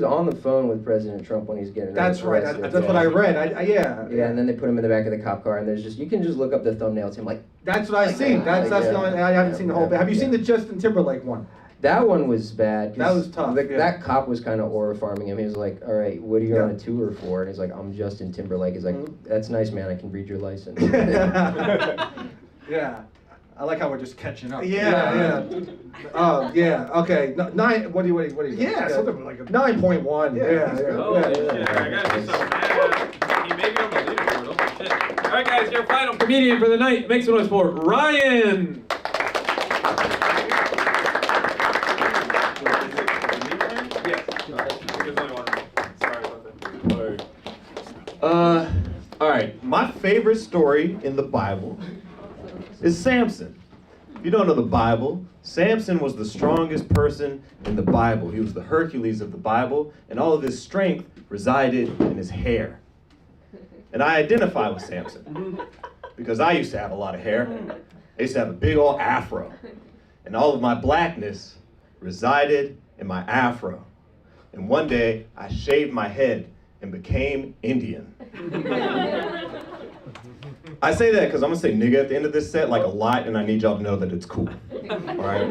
on the phone with President Trump when he was getting That's right. arrested. That's what I read. Yeah. Yeah, and then they put him in the back of the cop car, and you can just look up the thumbnail. It's him like. That's what I've seen. That's the only. I haven't seen the whole thing. Have you seen the Justin Timberlake one? That one was bad. That was tough. That cop was kind of aura farming him. He was like, "All right, what are you on a tour for?" And he's like, "I'm Justin Timberlake." He's like, "That's nice, man. I can read your license." Yeah. I like how we're just catching up. Yeah. Oh, yeah. Okay. 9. What do you? Yeah, something like a 9.1. Yeah. Oh, shit. I gotta do some math. He made me on the leaderboard. Oh, shit. All right, guys, your final comedian for the night. Make some noise for Ryan. All right. My favorite story in the Bible is Samson. If you don't know the Bible, Samson was the strongest person in the Bible. He was the Hercules of the Bible, and all of his strength resided in his hair. And I identify with Samson because I used to have a lot of hair. I used to have a big old afro, and all of my blackness resided in my afro. And one day, I shaved my head and became Indian. I say that because I'm gonna say nigga at the end of this set like a lot, and I need y'all to know that it's cool. All right?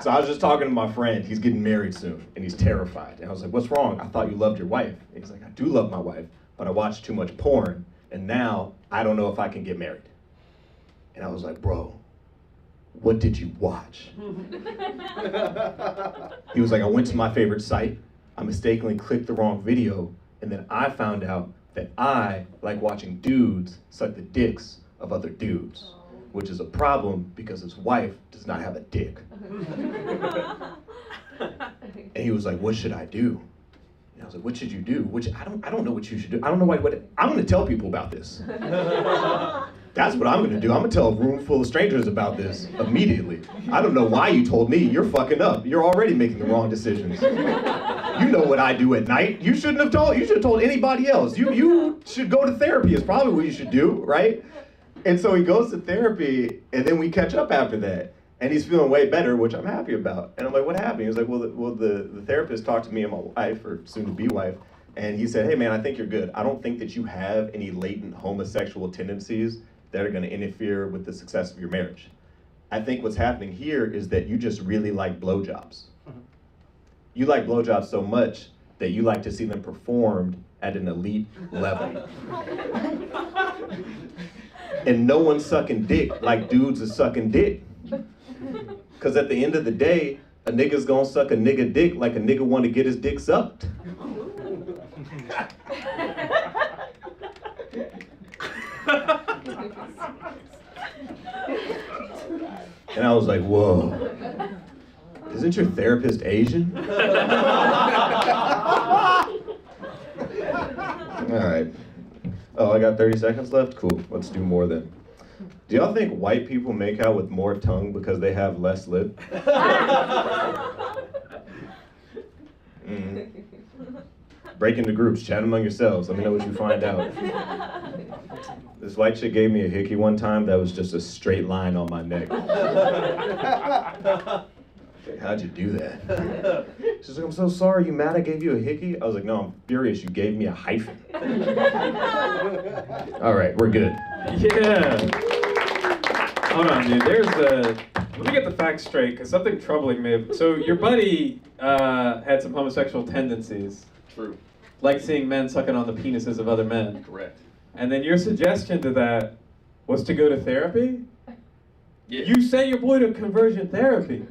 So I was just talking to my friend. He's getting married soon, and he's terrified. And I was like, "What's wrong? I thought you loved your wife." And he's like, "I do love my wife, but I watch too much porn, and now I don't know if I can get married." And I was like, "Bro, what did you watch?" He was like, "I went to my favorite site. I mistakenly clicked the wrong video, and then I found out that I like watching dudes suck the dicks of other dudes, which is a problem because his wife does not have a dick." And he was like, "What should I do?" And I was like, "What should you do?" I don't know what you should do. I don't know what I'm gonna tell people about this. That's what I'm gonna do. I'm gonna tell a room full of strangers about this immediately. I don't know why you told me. You're fucking up. You're already making the wrong decisions. You know what I do at night. You should have told anybody else. You should go to therapy is probably what you should do, right? And so he goes to therapy, and then we catch up after that. And he's feeling way better, which I'm happy about. And I'm like, "What happened?" He was like, well, the therapist talked to me and my wife, or soon-to-be wife, and he said, "Hey man, I think you're good. I don't think that you have any latent homosexual tendencies that are gonna interfere with the success of your marriage. I think what's happening here is that you just really like blowjobs. You like blowjobs so much that you like to see them performed at an elite level. And no one's sucking dick like dudes are sucking dick. Because at the end of the day, a nigga's gonna suck a nigga dick like a nigga want to get his dick sucked." And I was like, "Whoa. Isn't your therapist Asian?" All right. Oh, I got 30 seconds left? Cool. Let's do more then. Do y'all think white people make out with more tongue because they have less lip? Break into groups, chat among yourselves. Let me know what you find out. This This white chick gave me a hickey one time that was just a straight line on my neck. How'd you do that? She's like, I'm so sorry, you mad I gave you a hickey? I was like, no, I'm furious you gave me a hyphen. All right, we're good. Yeah. Hold on, dude. Let me get the facts straight, because something troubling me. So your buddy had some homosexual tendencies. True. Like seeing men sucking on the penises of other men. Correct. And then your suggestion to that was to go to therapy? Yeah. You sent your boy to conversion therapy.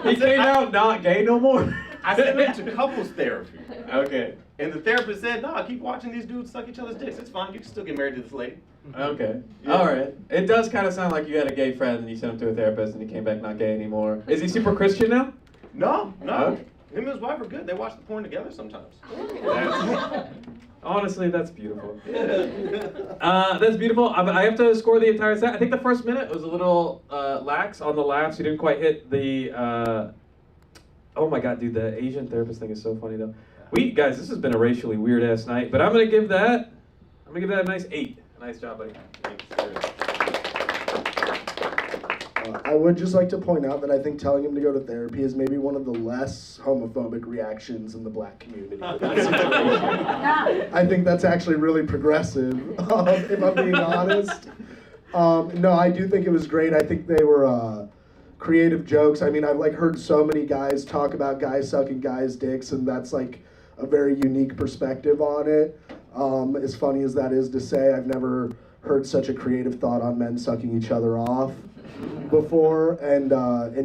He came out not gay no more. I sent him to couples therapy. Okay. And the therapist said, no, keep watching these dudes suck each other's dicks. It's fine. You can still get married to this lady. Okay. Yeah. All right. It does kind of sound like you had a gay friend and you sent him to a therapist and he came back not gay anymore. Is he super Christian now? No. Okay. Him and his wife are good. They watch the porn together sometimes. Honestly, that's beautiful. That's beautiful. I have to score the entire set. I think the first minute was a little lax on the laughs. You didn't quite hit the... Oh my god, dude, the Asian therapist thing is so funny though. Guys, this has been a racially weird ass night, but I'm gonna give that a nice 8. Nice job, buddy. I would just like to point out that I think telling him to go to therapy is maybe one of the less homophobic reactions in the black community. I think that's actually really progressive, if I'm being honest. No, I do think it was great. I think they were creative jokes. I mean, I've heard so many guys talk about guys sucking guys' dicks, and that's like a very unique perspective on it. As funny as that is to say, I've never heard such a creative thought on men sucking each other off before, and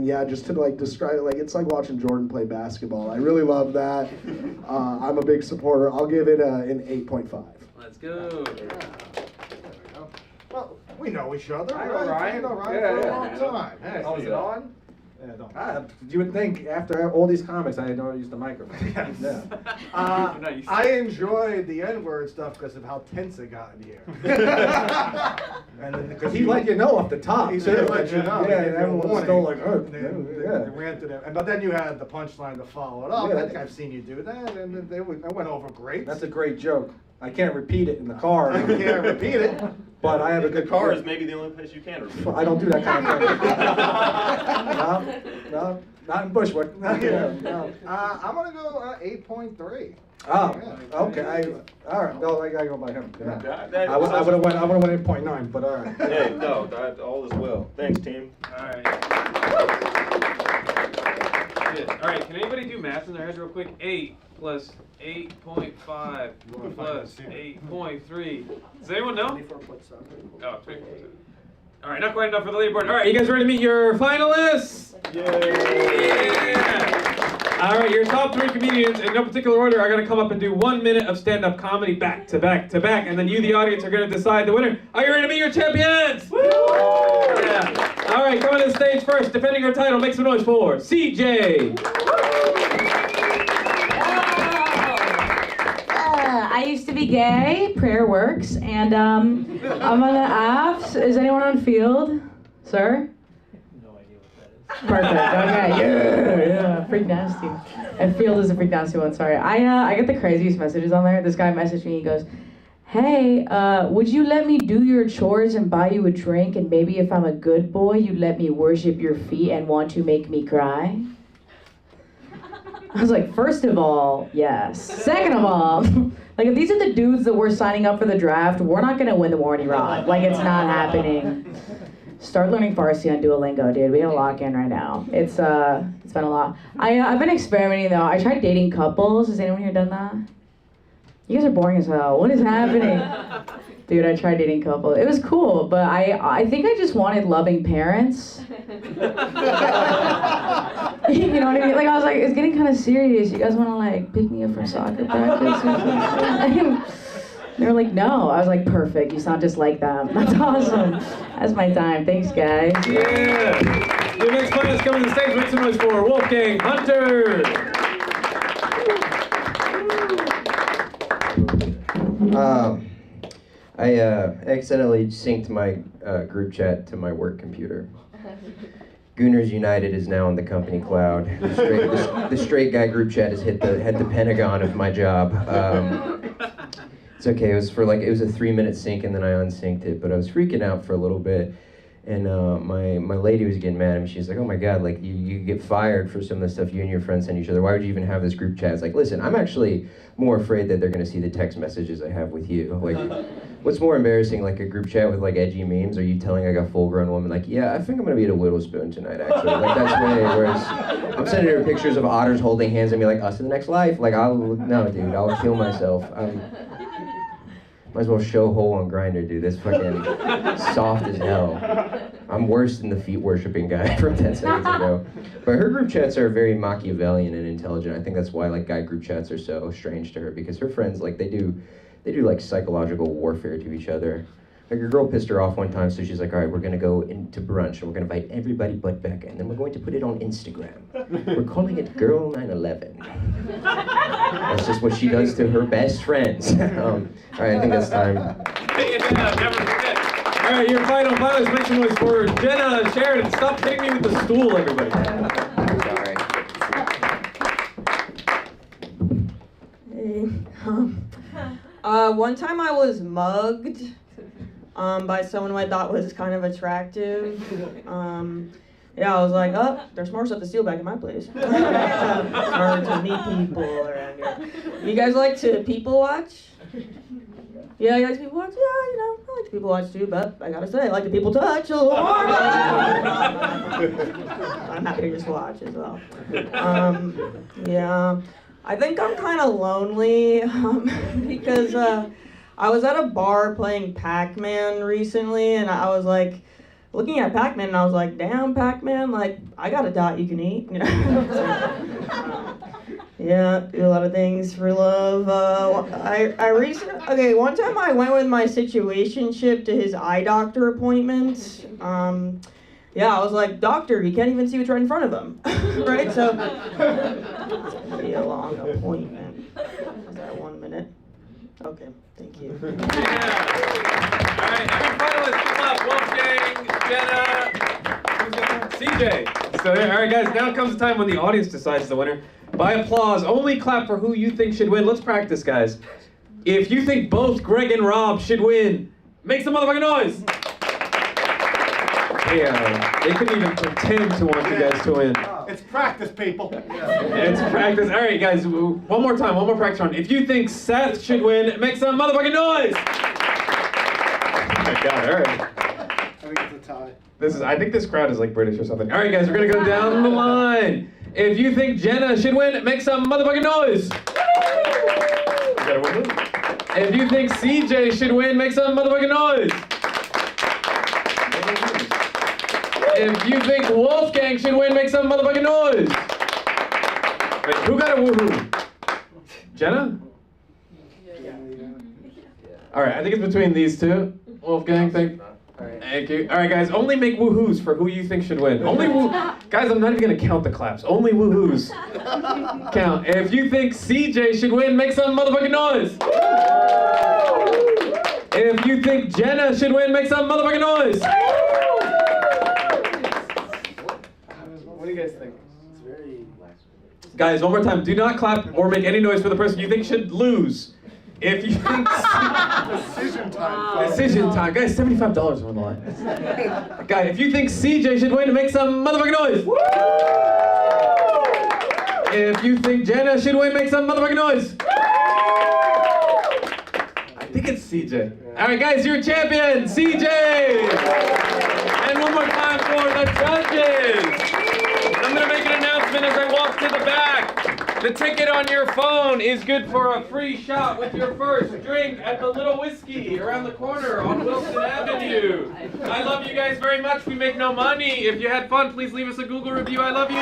yeah, just to describe it, it's like watching Jordan play basketball. I really love that. I'm a big supporter. I'll give it an 8.5. Let's go. Well, we know each other. I know Ryan. We know Ryan Yeah, for a yeah. long time. Yeah, Oh, is is it it on? Yeah, don't. You would think after all these comics, I don't use the microphone. Yes. Yeah. I enjoyed the N-word stuff because of how tense it got in here. And then, because He let you know off the top. He too. did let you know. Yeah, He and gave you a everyone was warning. still like, oh, And then yeah. they ran through that. But then you had the punchline to follow it up. Yeah. I think I've seen you do that, and it went over great. That's a great joke. I can't repeat it in the car. I can't repeat it. But I have a good The car is maybe the only place you can repeat. I don't do that kind of thing. No, not in Bushwick. No. I'm gonna go 8.3. Oh, Yeah. okay. All right. No, I gotta go by him. Yeah. That- I would have went. I would have went 8.9, but all right. Hey, no, all is well. Thanks, team. All right. Shit. All right, can anybody do math in their heads real quick? 8 plus 8.5 plus 8.3. Does anyone know? 24.7. Oh, 24.7. All right, not quite enough for the leaderboard. All right, you guys ready to meet your finalists? Yeah. All right, your top 3 comedians, in no particular order, are going to come up and do 1 minute of stand-up comedy back to back to back, and then you, the audience, are going to decide the winner. Are you ready to meet your champions? Woo! Yeah. All right, coming to the stage first, defending her title, make some noise for CJ. I used to be gay, prayer works, and I'm on the apps. Is anyone on Field? Sir? No idea what that is. Perfect, okay, yeah, freak nasty. And Field is a freak nasty one, sorry. I get the craziest messages on there. This guy messaged me, he goes, hey, would you let me do your chores and buy you a drink, and maybe if I'm a good boy, you'd let me worship your feet and want to make me cry? I was like, first of all, yes. Second of all, if these are the dudes that we're signing up for the draft, we're not gonna win the Warney Rod. It's not happening. Start learning Farsi on Duolingo, dude. We gotta lock in right now. It's been a lot. I've been experimenting though. I tried dating couples. Has anyone here done that? You guys are boring as hell. What is happening? Dude, I tried dating couples. It was cool, but I think I just wanted loving parents. You know what I mean? I was like, it's getting kind of serious. You guys want to pick me up for soccer practice or something? They were like, no. I was like, perfect. You sound just like them. That's awesome. That's my time. Thanks, guys. Yeah. Your next finalist coming to the stage, make some noise for Wolfgang Hunter. I accidentally synced my group chat to my work computer. Gooners United is now in the company cloud. The straight guy group chat has hit the Pentagon of my job. It's okay. It was for like, it was a 3-minute sync, and then I unsynced it. But I was freaking out for a little bit. And my lady was getting mad at me. She's like, oh my God, like you get fired for some of the stuff you and your friends send each other. Why would you even have this group chat? It's like, listen, I'm actually more afraid that they're gonna see the text messages I have with you. Like, what's more embarrassing, like a group chat with like edgy memes, or you telling like a full-grown woman, like, yeah, I think I'm gonna be at a Witherspoon tonight, actually. Like, that's way, whereas I'm sending her pictures of otters holding hands and be like, us in the next life. Like, no, dude, I'll kill myself. Might as well show hole on Grindr, dude. That's fucking soft as hell. I'm worse than the feet worshipping guy from 10 seconds ago. But her group chats are very Machiavellian and intelligent. I think that's why like guy group chats are so strange to her, because her friends, like they do like psychological warfare to each other. Like a girl pissed her off one time, so she's like, all right, we're gonna go into brunch and we're gonna invite everybody but Becca, and then we're going to put it on Instagram. We're calling it Girl 9/11. That's just what she does to her best friends. All right, I think that's time. All right, your final mention was for Jenna Sheridan. Stop hitting me with the stool, everybody. Hey, one time I was mugged by someone who I thought was kind of attractive. Yeah, I was like, oh, there's more stuff to steal back in my place. It's hard to meet people around here. You guys like to people watch? Yeah, you guys people watch? Yeah, you know, I like to people watch too, but I gotta say, I like to people touch a little more. I'm happy to just watch as well. Yeah, I think I'm kind of lonely because I was at a bar playing Pac-Man recently, and I was like, looking at Pac-Man, and I was like, damn, Pac-Man, like, I got a dot you can eat, you know? Yeah, do a lot of things for love. One time I went with my situationship to his eye doctor appointment. Yeah, I was like, doctor, he can't even see what's right in front of him, right? So, it's gonna be a long appointment. Is that 1 minute? Okay, thank you. Yeah. All right, every finalist, come up. Wolfgang, Jenna, CJ. So, all right, guys, now comes the time when the audience decides the winner. By applause, only clap for who you think should win. Let's practice, guys. If you think both Greg and Rob should win, make some motherfucking noise. Yeah, they couldn't even pretend to want you guys to win. It's practice, people. It's practice. All right, guys, one more time, one more practice round. If you think Seth should win, make some motherfucking noise. Oh my God, all right. I think it's a tie. I think this crowd is like British or something. All right, guys, we're gonna go down the line. If you think Jenna should win, make some motherfucking noise. If you think CJ should win, make some motherfucking noise. If you think Wolfgang should win, make some motherfucking noise. Wait, who got a woohoo? Jenna? All right, I think it's between these two. Wolfgang, thank you. All right, guys, only make woohoos for who you think should win. Only guys, I'm not even gonna count the claps. Only woohoos count. If you think CJ should win, make some motherfucking noise. If you think Jenna should win, make some motherfucking noise. What do you guys think? Guys, one more time. Do not clap or make any noise for the person you think should lose. If you think... Decision time. Decision time. Guys, $75 on the line. Guys, if you think CJ should win, make some motherfucking noise. If you think Jenna should win, make some motherfucking noise. I think it's CJ. All right, guys, you're champion, CJ. And one more time for the judges. I'm going to make an announcement as I walk to the back. The ticket on your phone is good for a free shot with your first drink at the Little Whiskey around the corner on Wilson Avenue. I love you guys very much. We make no money. If you had fun, please leave us a Google review. I love you.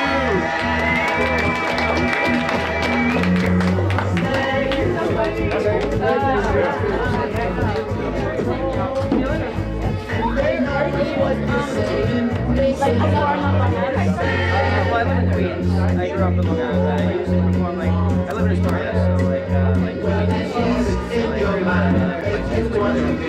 Well, I live in Queens. I grew up in Long Island. I used to perform I live in Astoria, so